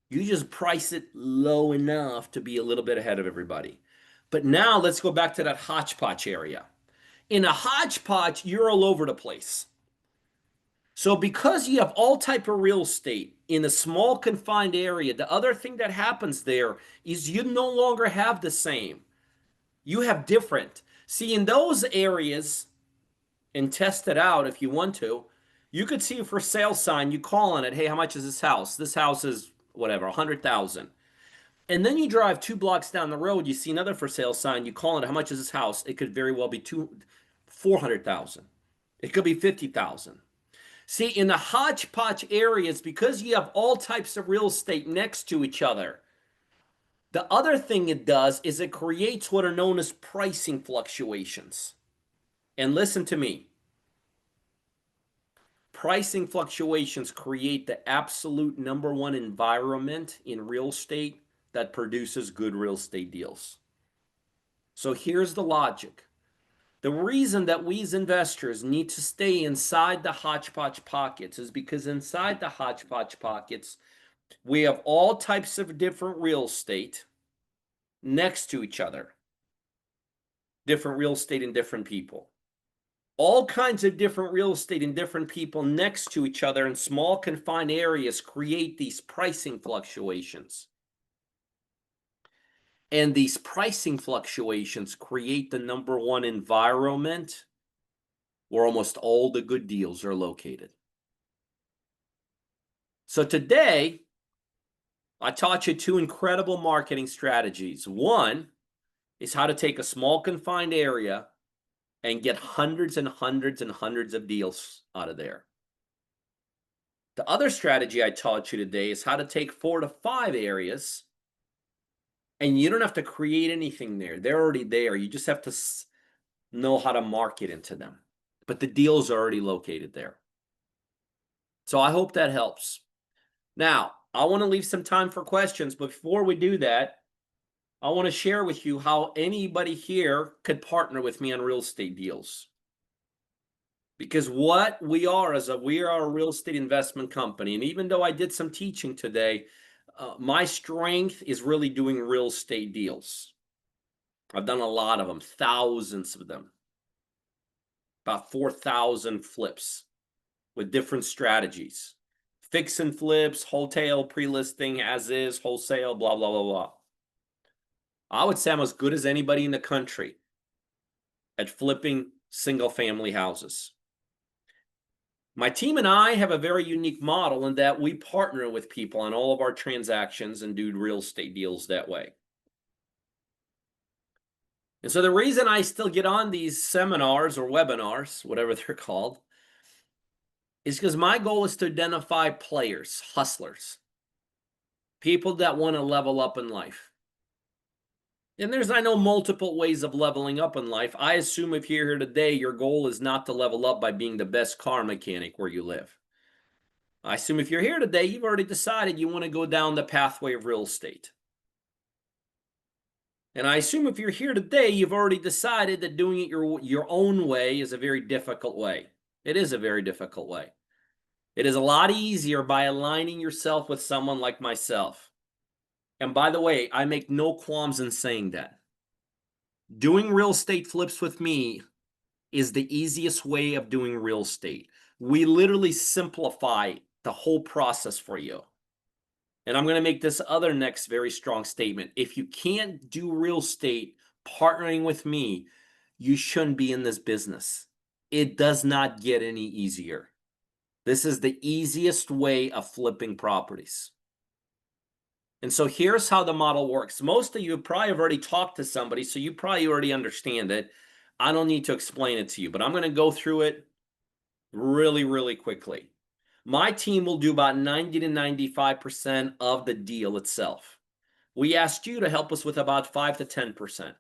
You just price it low enough to be a little bit ahead of everybody. But now let's go back to that hodgepodge area. In a hodgepodge, you're all over the place. So because you have all type of real estate in a small confined area, the other thing that happens there is you no longer have the same. You have different. See, in those areas, and test it out if you want to, you could see a for sale sign, you call on it, hey, how much is this house? This house is whatever, 100,000. And then you drive 2 blocks down the road, you see another for sale sign, you call it, how much is this house? It could very well be 400,000. It could be 50,000. See, in the hodgepodge areas, because you have all types of real estate next to each other, the other thing it does is it creates what are known as pricing fluctuations. And listen to me. Pricing fluctuations create the absolute number one environment in real estate that produces good real estate deals. So here's the logic. The reason that we as investors need to stay inside the hodgepodge pockets is because inside the hodgepodge pockets, we have all types of different real estate next to each other. Different real estate and different people. All kinds of different real estate and different people next to each other in small confined areas create these pricing fluctuations. And these pricing fluctuations create the number one environment where almost all the good deals are located. So today, I taught you two incredible marketing strategies. One is how to take a small confined area and get hundreds and hundreds and hundreds of deals out of there. The other strategy I taught you today is how to take 4 to 5 areas, and you don't have to create anything there. They're already there. You just have to know how to market into them. But the deals are already located there. So I hope that helps. Now, I want to leave some time for questions, but before we do that, I want to share with you how anybody here could partner with me on real estate deals. Because what we are we are a real estate investment company. And even though I did some teaching today, my strength is really doing real estate deals. I've done a lot of them, thousands of them, about 4,000 flips with different strategies. Fix and flips, wholesale, pre-listing, as is, wholesale, blah, blah, blah, blah. I would say I'm as good as anybody in the country at flipping single-family houses. My team and I have a very unique model in that we partner with people on all of our transactions and do real estate deals that way. And so the reason I still get on these seminars or webinars, whatever they're called, is because my goal is to identify players, hustlers, people that want to level up in life. And there's, I know, multiple ways of leveling up in life. I assume if you're here today, your goal is not to level up by being the best car mechanic where you live. I assume if you're here today, you've already decided you want to go down the pathway of real estate. And I assume if you're here today, you've already decided that doing it your own way is a very difficult way. It is a very difficult way. It is a lot easier by aligning yourself with someone like myself. And by the way, I make no qualms in saying that. Doing real estate flips with me is the easiest way of doing real estate. We literally simplify the whole process for you. And I'm going to make this other next very strong statement. If you can't do real estate partnering with me, you shouldn't be in this business. It does not get any easier. This is the easiest way of flipping properties. And so here's how the model works. Most of you probably have already talked to somebody, so you probably already understand it. I don't need to explain it to you, but I'm going to go through it really, really quickly. My team will do about 90 to 95% of the deal itself. We asked you to help us with about 5 to 10%.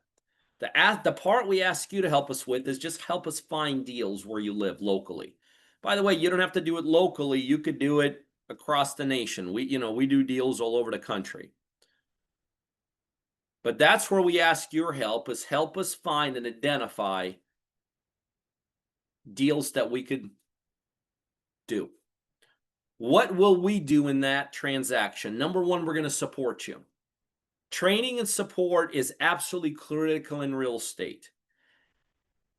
The part we ask you to help us with is just help us find deals where you live locally. By the way, you don't have to do it locally. You could do it across the nation. We do deals all over the country. But that's where we ask your help, is help us find and identify deals that we could do. What will we do in that transaction? Number one, we're going to support you. Training and support is absolutely critical in real estate.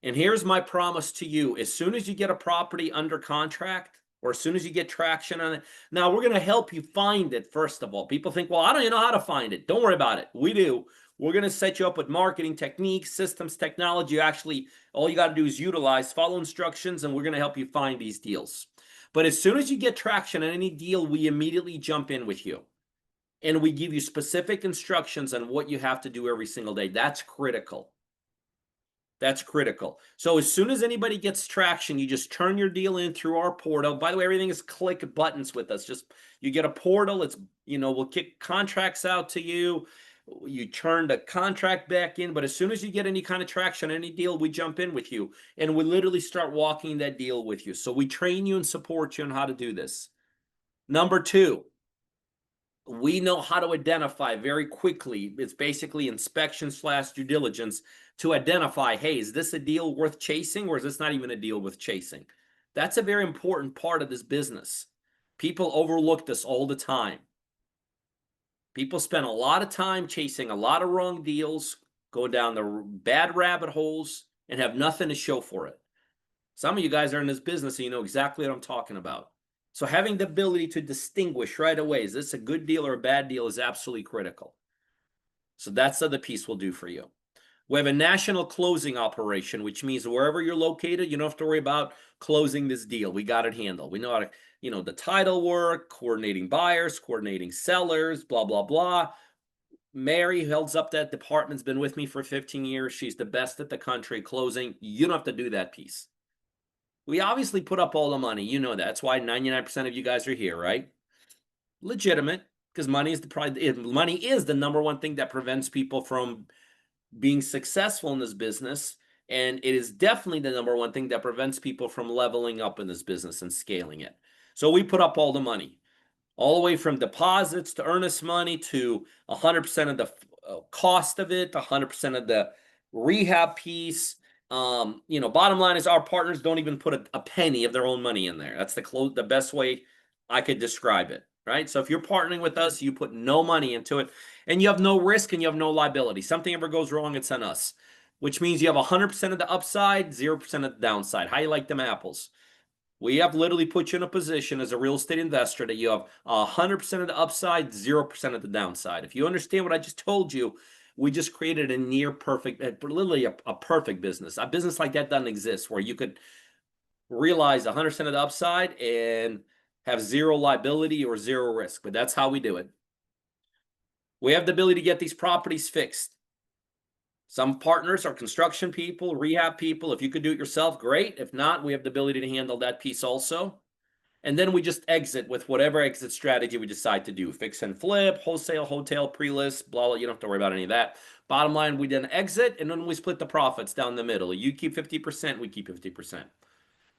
And here's my promise to you. As soon as you get a property under contract, or as soon as you get traction on it, now we're going to help you find it, first of all. People think, well, I don't even know how to find it. Don't worry about it. We do. We're going to set you up with marketing techniques, systems, technology. Actually, all you got to do is utilize, follow instructions, and we're going to help you find these deals. But as soon as you get traction on any deal, we immediately jump in with you. And we give you specific instructions on what you have to do every single day. That's critical. That's critical. So as soon as anybody gets traction, you just turn your deal in through our portal. By the way, everything is click buttons with us. Just you get a portal. We'll kick contracts out to you. You turn the contract back in. But as soon as you get any kind of traction, any deal, we jump in with you. And we literally start walking that deal with you. So we train you and support you on how to do this. Number two, we know how to identify very quickly. It's basically inspection/due diligence to identify, hey, is this a deal worth chasing, or is this not even a deal worth chasing? That's a very important part of this business. People overlook this all the time. People spend a lot of time chasing a lot of wrong deals, go down the bad rabbit holes, and have nothing to show for it. Some of you guys are in this business and you know exactly what I'm talking about. So having the ability to distinguish right away, is this a good deal or a bad deal, is absolutely critical. So that's the other piece we'll do for you. We have a national closing operation, which means wherever you're located, you don't have to worry about closing this deal. We got it handled. We know how to, the title work, coordinating buyers, coordinating sellers, blah, blah, blah. Mary, who holds up that department, has been with me for 15 years. She's the best at the country closing. You don't have to do that piece. We obviously put up all the money. You know that. That's why 99% of you guys are here, right? Legitimate, because money is the number one thing that prevents people from being successful in this business. And it is definitely the number one thing that prevents people from leveling up in this business and scaling it. So we put up all the money, all the way from deposits to earnest money to 100% of the cost of it, 100% of the rehab piece. Bottom line is our partners don't even put a penny of their own money in there. That's the best way I could describe it, right? So if you're partnering with us, you put no money into it, and you have no risk and you have no liability. Something ever goes wrong, it's on us, which means you have 100% of the upside, 0% of the downside. How you like them apples? We have literally put you in a position as a real estate investor that you have 100% of the upside, 0% of the downside. If you understand what I just told you, we just created a near perfect, literally a perfect business. A business like that doesn't exist, where you could realize 100% of the upside and have zero liability or zero risk. But that's how we do it. We have the ability to get these properties fixed. Some partners are construction people, rehab people. If you could do it yourself, great. If not, we have the ability to handle that piece also. And then we just exit with whatever exit strategy we decide to do. Fix and flip, wholesale, hotel, pre-list, blah, blah. You don't have to worry about any of that. Bottom line, we then exit, and then we split the profits down the middle. You keep 50%, we keep 50%.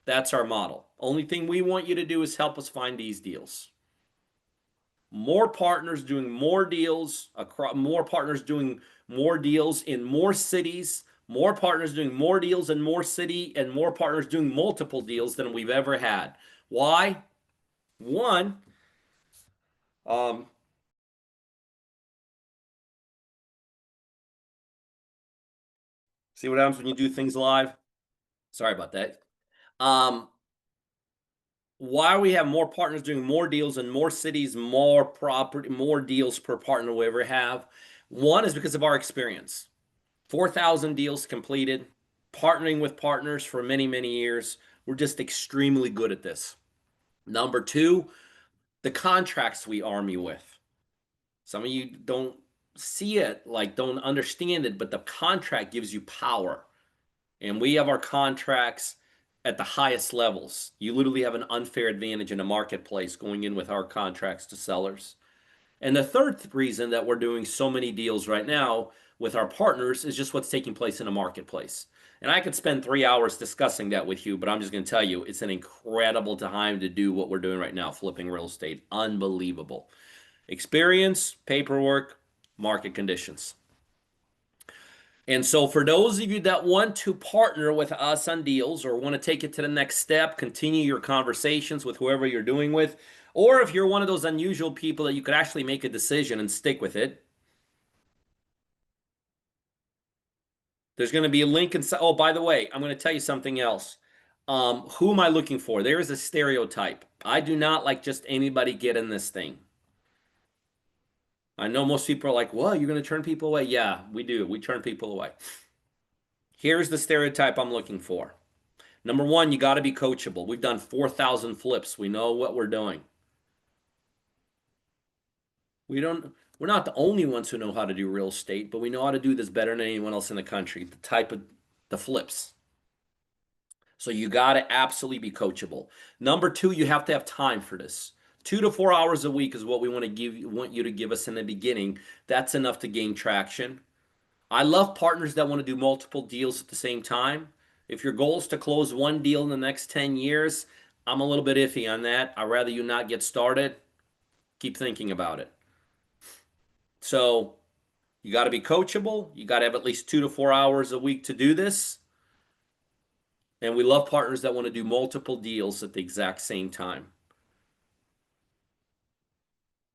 That's our model. Only thing we want you to do is help us find these deals. More partners doing more deals, more partners doing more deals in more cities, more partners doing more deals in more city, and more partners doing multiple deals than we've ever had. Why? One, um, see what happens when you do things live? Sorry about that. Um, why we have more partners doing more deals in more cities, more property, more deals per partner we ever have. One is because of our experience. 4,000 deals completed, partnering with partners for many, many years. We're just extremely good at this. Number two, the contracts we arm you with. Some of you don't see it, like don't understand it, but the contract gives you power. And we have our contracts at the highest levels. You literally have an unfair advantage in a marketplace going in with our contracts to sellers. And the third reason that we're doing so many deals right now with our partners is just what's taking place in the marketplace. And I could spend 3 hours discussing that with you, but I'm just going to tell you it's an incredible time to do what we're doing right now, flipping real estate. Unbelievable. Experience, paperwork, market conditions. And so, for those of you that want to partner with us on deals or want to take it to the next step, continue your conversations with whoever you're doing with, or if you're one of those unusual people that you could actually make a decision and stick with it, there's going to be a link inside. Oh, by the way, I'm going to tell you something else. Who am I looking for? There is a stereotype. I do not like just anybody get in this thing. I know most people are like, well, you're going to turn people away. Yeah, we do. We turn people away. Here's the stereotype I'm looking for. Number one, you got to be coachable. We've done 4,000 flips. We know what we're doing. We're not the only ones who know how to do real estate, but we know how to do this better than anyone else in the country. The type of the flips. So you got to absolutely be coachable. Number two, you have to have time for this. 2 to 4 hours a week is what we want you to give us in the beginning. That's enough to gain traction. I love partners that want to do multiple deals at the same time. If your goal is to close one deal in the next 10 years, I'm a little bit iffy on that. I'd rather you not get started. Keep thinking about it. So you got to be coachable. You got to have at least 2 to 4 hours a week to do this. And we love partners that want to do multiple deals at the exact same time.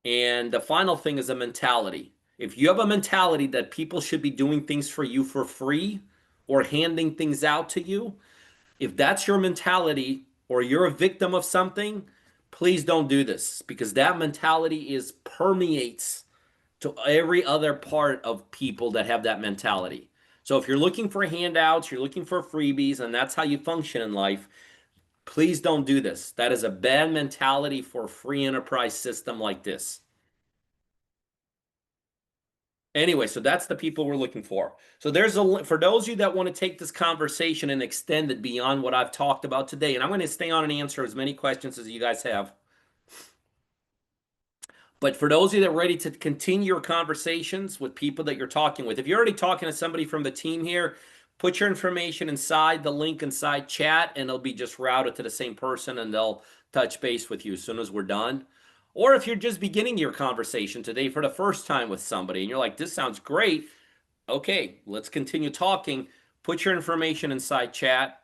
And the final thing is a mentality. If you have a mentality that people should be doing things for you for free or handing things out to you, if that's your mentality or you're a victim of something, please don't do this because that mentality permeates to every other part of people that have that mentality. So if you're looking for handouts, you're looking for freebies, and that's how you function in life, please don't do this. That is a bad mentality for a free enterprise system like this. Anyway, so that's the people we're looking for. So there's for those of you that want to take this conversation and extend it beyond what I've talked about today, and I'm going to stay on and answer as many questions as you guys have. But for those of you that are ready to continue your conversations with people that you're talking with, if you're already talking to somebody from the team here, put your information inside the link inside chat, and it'll be just routed to the same person, and they'll touch base with you as soon as we're done. Or if you're just beginning your conversation today for the first time with somebody, and you're like, this sounds great. Okay, let's continue talking. Put your information inside chat,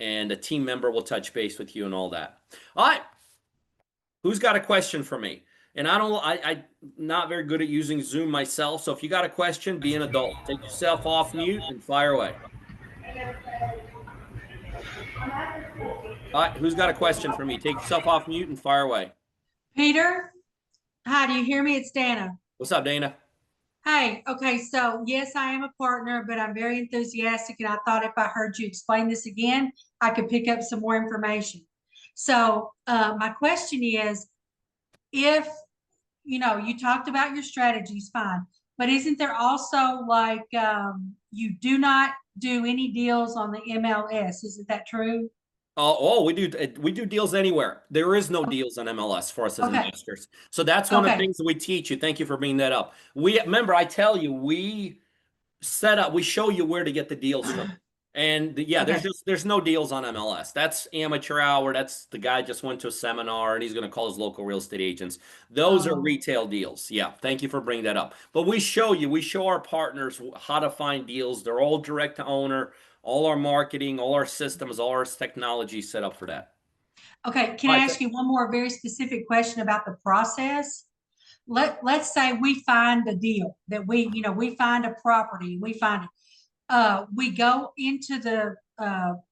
and a team member will touch base with you and all that. All right. Who's got a question for me? And I'm not very good at using Zoom myself. So if you got a question, be an adult. Take yourself off mute and fire away. All right, who's got a question for me? Take yourself off mute and fire away. Peter, hi, do you hear me? It's Dana. What's up, Dana? Hey, okay, so yes, I am a partner, but I'm very enthusiastic, and I thought if I heard you explain this again, I could pick up some more information. So my question is, if, you talked about your strategies, fine, but isn't there also like you do not do any deals on the MLS? Isn't that true? We do deals anywhere. There is no deals on MLS for us as Okay, investors. So that's one of the okay, things that we teach you. Thank you for bringing that up. Remember, I tell you, we show you where to get the deals from. And yeah, okay. there's no deals on MLS. That's amateur hour. That's the guy just went to a seminar and he's going to call his local real estate agents. Those are Oh, retail deals. Yeah, thank you for bringing that up. But we show our partners how to find deals. They're all direct to owner. All our marketing, all our systems, all our technology set up for that. Okay, can All I right, ask you one more very specific question about the process? Let's say we find a deal that we find a property, we find it. We go into the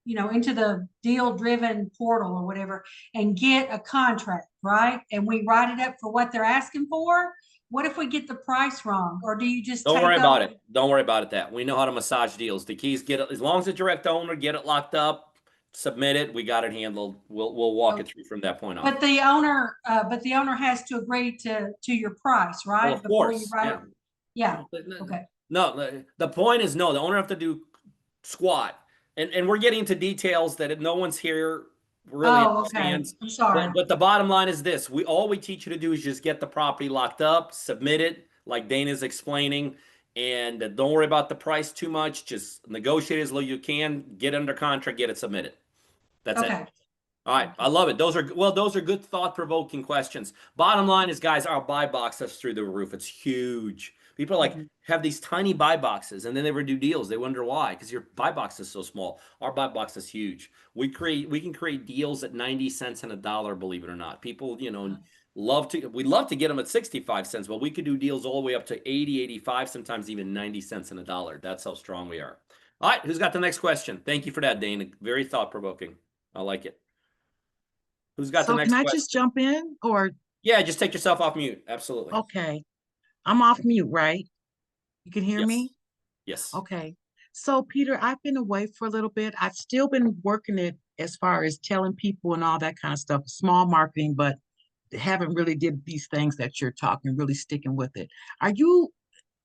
into the deal driven portal or whatever and get a contract, right? And we write it up for what they're asking for. What if we get the price wrong? Or do you just don't take worry up? about it. Don't worry about it. That we know how to massage deals. The keys get it as long as the direct owner get it locked up, submit it. We got it handled. We'll walk it through from that point on. But the owner has to agree to your price, Well, right? of Before you course, write yeah. it. Yeah. Okay. No, the point is no. The owner have to do squat, and we're getting into details that no one's here really Oh, okay. understands. I'm sorry. But the bottom line is this: all we teach you to do is just get the property locked up, submit it, like Dana's explaining, and don't worry about the price too much. Just negotiate as low you can, get under contract, get it submitted. That's it. Okay. All right, I love it. Those are good thought-provoking questions. Bottom line is, guys, our buy box is through the roof. It's huge. People like have these tiny buy boxes, and then they ever do deals. They wonder why, because your buy box is so small. Our buy box is huge. We can create deals at 90 cents and a dollar, believe it or not. People, we love to get them at 65 cents, but we could do deals all the way up to 80, 85, sometimes even 90 cents and a dollar. That's how strong we are. All right, who's got the next question? Thank you for that, Dana. Very thought-provoking. I like it. Who's got the So next can I question? just jump in or? Yeah, just take yourself off mute. Absolutely. Okay. I'm off mute, right? You can hear Yes. me? Yes. Okay. So Peter, I've been away for a little bit. I've still been working it as far as telling people and all that kind of stuff, small marketing, but haven't really did these things that you're talking, really sticking with it.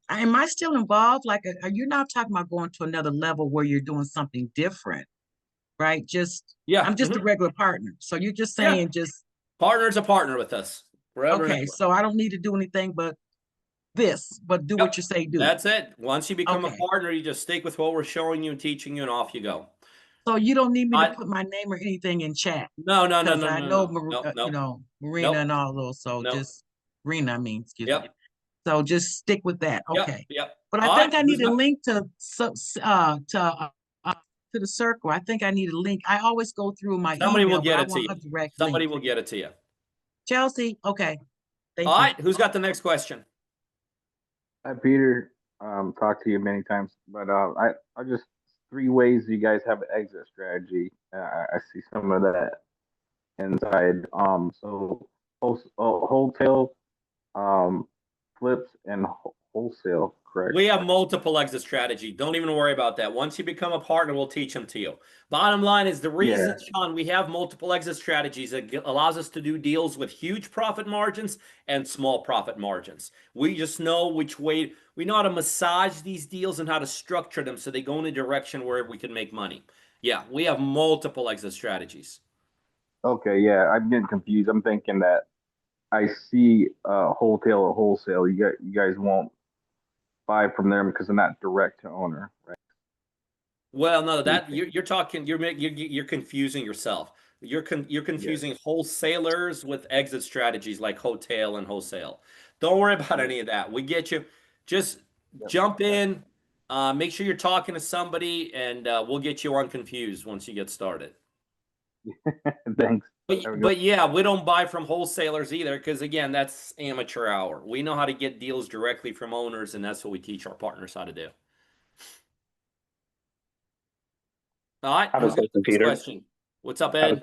Am I still involved? Like, are you now talking about going to another level where you're doing something different, right? Yeah. I'm just a regular partner. So you're just saying Partner's a partner with us. Forever. okay, so I don't need to do anything but do what you say do. That's it. Once you become a Okay. partner, you just stick with what we're showing you and teaching you, and off you go. So you don't need me to put my name or anything in chat. No. Because I know, Nope. Marina and all those. So Nope. just excuse Yep. me. So just stick with that. Okay. Yep. But I think I need a link to the circle. I think I need a link. I always go through my Somebody email, will get but I it to want you. a direct Somebody link. will get it to you. Chelsea, okay. Thank All you. right, who's got the next question? Hi, Peter. Talked to you many times, but I just 3 ways you guys have an exit strategy. I see some of that inside. So wholesale, flips, and wholesale, correct? We have multiple exit strategy. Don't even worry about that. Once you become a partner, we'll teach them to you. Bottom line is the reason, Sean, we have multiple exit strategies. It allows us to do deals with huge profit margins and small profit margins. We just know which way, we know how to massage these deals and how to structure them so they go in a direction where we can make money. Yeah, we have multiple exit strategies. Okay, yeah, I'm getting confused. I'm thinking that I see wholesale or wholesale. You guys won't buy from them because they're not direct to owner, right? Well, no, that you're talking, you're confusing yourself. You're confusing wholesalers with exit strategies like hotel and wholesale. Don't worry about any of that. We get you. Just jump in. Make sure you're talking to somebody, and we'll get you unconfused once you get started. Thanks. But yeah, we don't buy from wholesalers either because, again, that's amateur hour. We know how to get deals directly from owners, and that's what we teach our partners how to do. All right. I have a question, Peter. Question. What's up, Ed?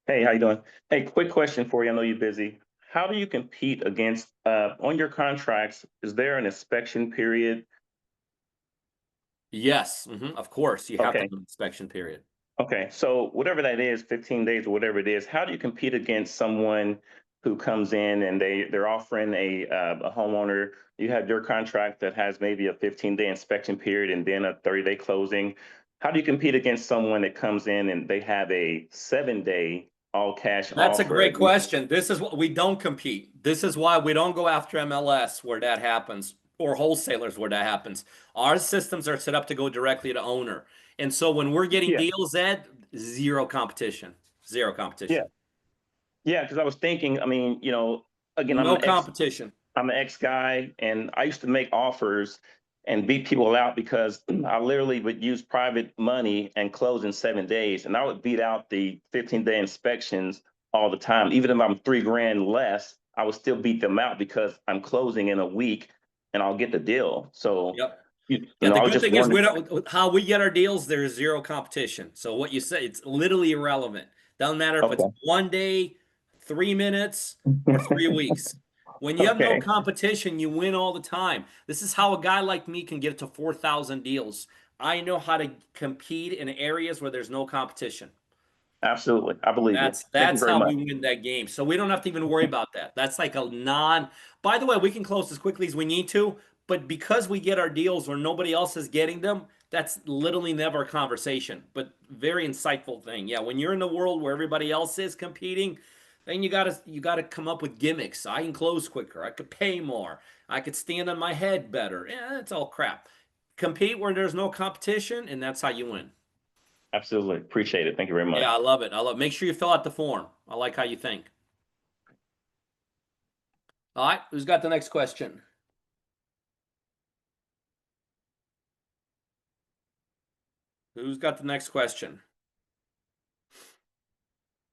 Hey, how you doing? Hey, quick question for you. I know you're busy. How do you compete against on your contracts? Is there an inspection period? Yes, of course. You have to have an inspection period. Okay, so whatever that is, 15 days or whatever it is, how do you compete against someone who comes in and they're offering a homeowner? You have your contract that has maybe a 15-day inspection period and then a 30-day closing. How do you compete against someone that comes in and they have a 7-day all cash offer? That's a great question. This is what we don't compete. This is why we don't go after MLS where that happens or wholesalers where that happens. Our systems are set up to go directly to owner. And so when we're getting deals, Ed, zero competition. Zero competition. Yeah, because I was thinking, I mean, again, no competition. I'm an ex guy, and I used to make offers, and beat people out because I literally would use private money and close in 7 days. And I would beat out the 15-day inspections all the time. Even if I'm $3,000 less, I would still beat them out because I'm closing in a week and I'll get the deal. So, Yep. you Yeah, know, the I was good just thing is we wondering. don't, how we get our deals, there's zero competition. So what you say, it's literally irrelevant. Doesn't matter if it's Okay. 1 day, 3 minutes, or 3 weeks. When you have no Okay. competition, you win all the time. This is how a guy like me can get to 4,000 deals. I know how to compete in areas where there's no competition. Absolutely. I believe you. Thank you That's very how much. we win that game. So we don't have to even worry about that. That's like a non. By the way, we can close as quickly as we need to, but because we get our deals where nobody else is getting them, that's literally never a conversation. But very insightful thing. Yeah, when you're in the world where everybody else is competing, then you gotta come up with gimmicks. I can close quicker. I could pay more. I could stand on my head better. Yeah, it's all crap. Compete where there's no competition, and that's how you win. Absolutely. Appreciate it. Thank you very much. Yeah, I love it. I love it. Make sure you fill out the form. I like how you think. All right, who's got the next question? Who's got the next question?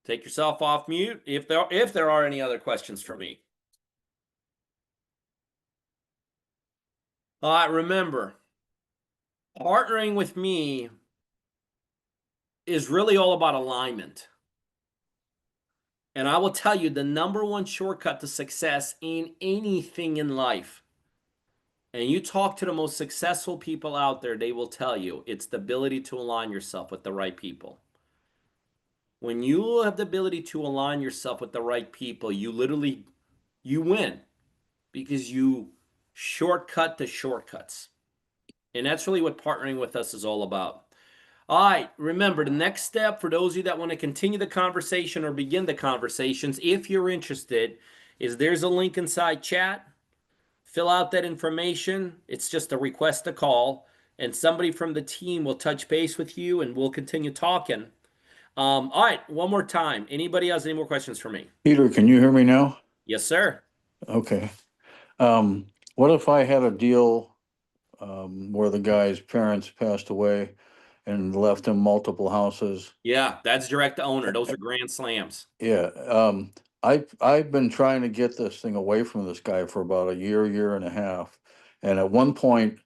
Take yourself off mute if there are any other questions for me. All right, remember, partnering with me is really all about alignment. And I will tell you the number one shortcut to success in anything in life. And you talk to the most successful people out there, they will tell you it's the ability to align yourself with the right people. When you have the ability to align yourself with the right people, you win because you shortcut the shortcuts. And that's really what partnering with us is all about. All right, remember the next step for those of you that want to continue the conversation or begin the conversations, if you're interested, is there's a link inside chat. Fill out that information. It's just a request to call, and somebody from the team will touch base with you and we'll continue talking. All right, one more time. Anybody has any more questions for me? Peter, can you hear me now? Yes, sir. Okay. What if I had a deal where the guy's parents passed away and left him multiple houses? Yeah, that's direct to owner. Those are grand slams. Yeah. I've been trying to get this thing away from this guy for about a year and a half. And at one point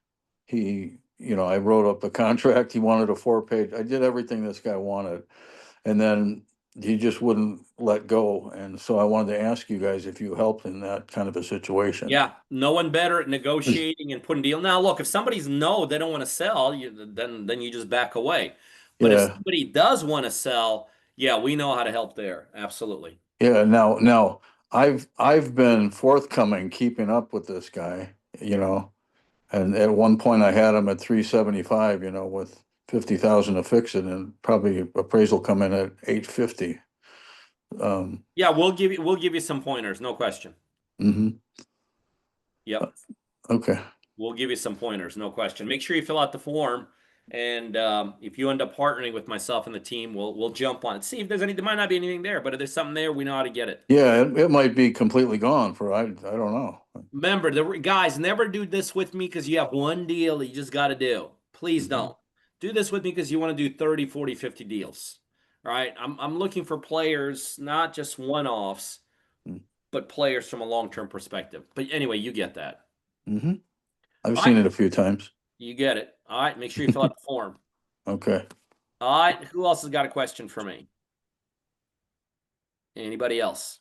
I wrote up the contract. He wanted a 4-page. I did everything this guy wanted. And then he just wouldn't let go. And so I wanted to ask you guys if you helped in that kind of a situation. Yeah, no one better at negotiating and putting deal. Now, look, if somebody's no, they don't want to sell, then you just back away. But if Yeah. somebody does want to sell, yeah, we know how to help there. Absolutely. Yeah. Now I've been forthcoming, keeping up with this guy, and at one point I had him at 375, with 50,000 to fix it, and probably appraisal come in at 850. Yeah, we'll give you some pointers, no question. Mhm. Yep. Okay. We'll give you some pointers, no question. Make sure you fill out the form, and if you end up partnering with myself and the team, we'll jump on it. See if there's there might not be anything there, but if there's something there, we know how to get it. Yeah, it might be completely gone for I don't know. Remember, the guys, never do this with me because you have one deal that you just got to do. Please don't. Do this with me because you want to do 30, 40, 50 deals. All right? I'm looking for players, not just one-offs, but players from a long-term perspective. But anyway, you get that. Mm-hmm. I've All seen right. it a few times. You get it. All right. Make sure you fill out the form. Okay. All right. Who else has got a question for me? Anybody else?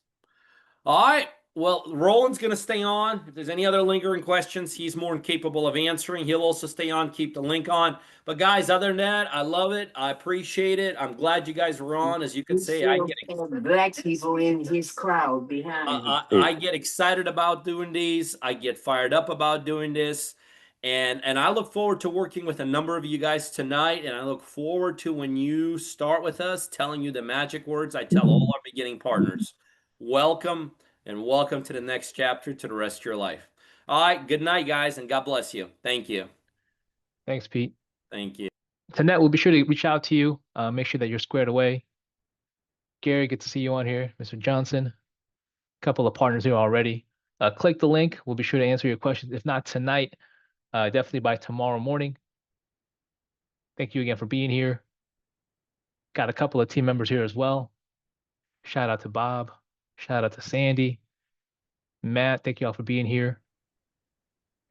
All right. Well, Roland's going to stay on. If there's any other lingering questions, he's more than capable of answering. He'll also stay on, keep the link on. But guys, other than that, I love it. I appreciate it. I'm glad you guys were on. As you can see, I get black people in his crowd behind him. I get excited about doing these. I get fired up about doing this. And I look forward to working with a number of you guys tonight. And I look forward to when you start with us, telling you the magic words I tell all our beginning partners. Welcome, and welcome to the next chapter to the rest of your life. All right. Good night, guys, and God bless you. Thank you. Thanks, Pete. Thank you. Tanette, we'll be sure to reach out to you. Make sure that you're squared away. Gary, good to see you on here. Mr. Johnson, a couple of partners here already. Click the link. We'll be sure to answer your questions. If not tonight, definitely by tomorrow morning. Thank you again for being here. Got a couple of team members here as well. Shout out to Bob. Shout out to Sandy. Matt, thank you all for being here.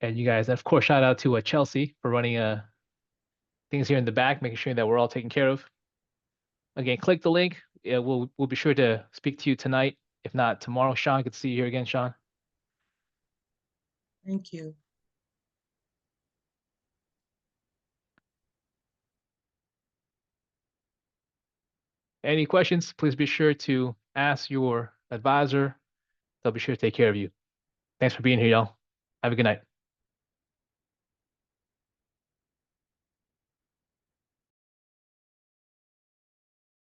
And you guys, of course, shout out to Chelsea for running things here in the back, making sure that we're all taken care of. Again, click the link. We'll be sure to speak to you tonight. If not tomorrow, Sean, good to see you here again, Sean. Thank you. Any questions, please be sure to ask your advisor. They'll be sure to take care of you. Thanks for being here, y'all. Have a good night.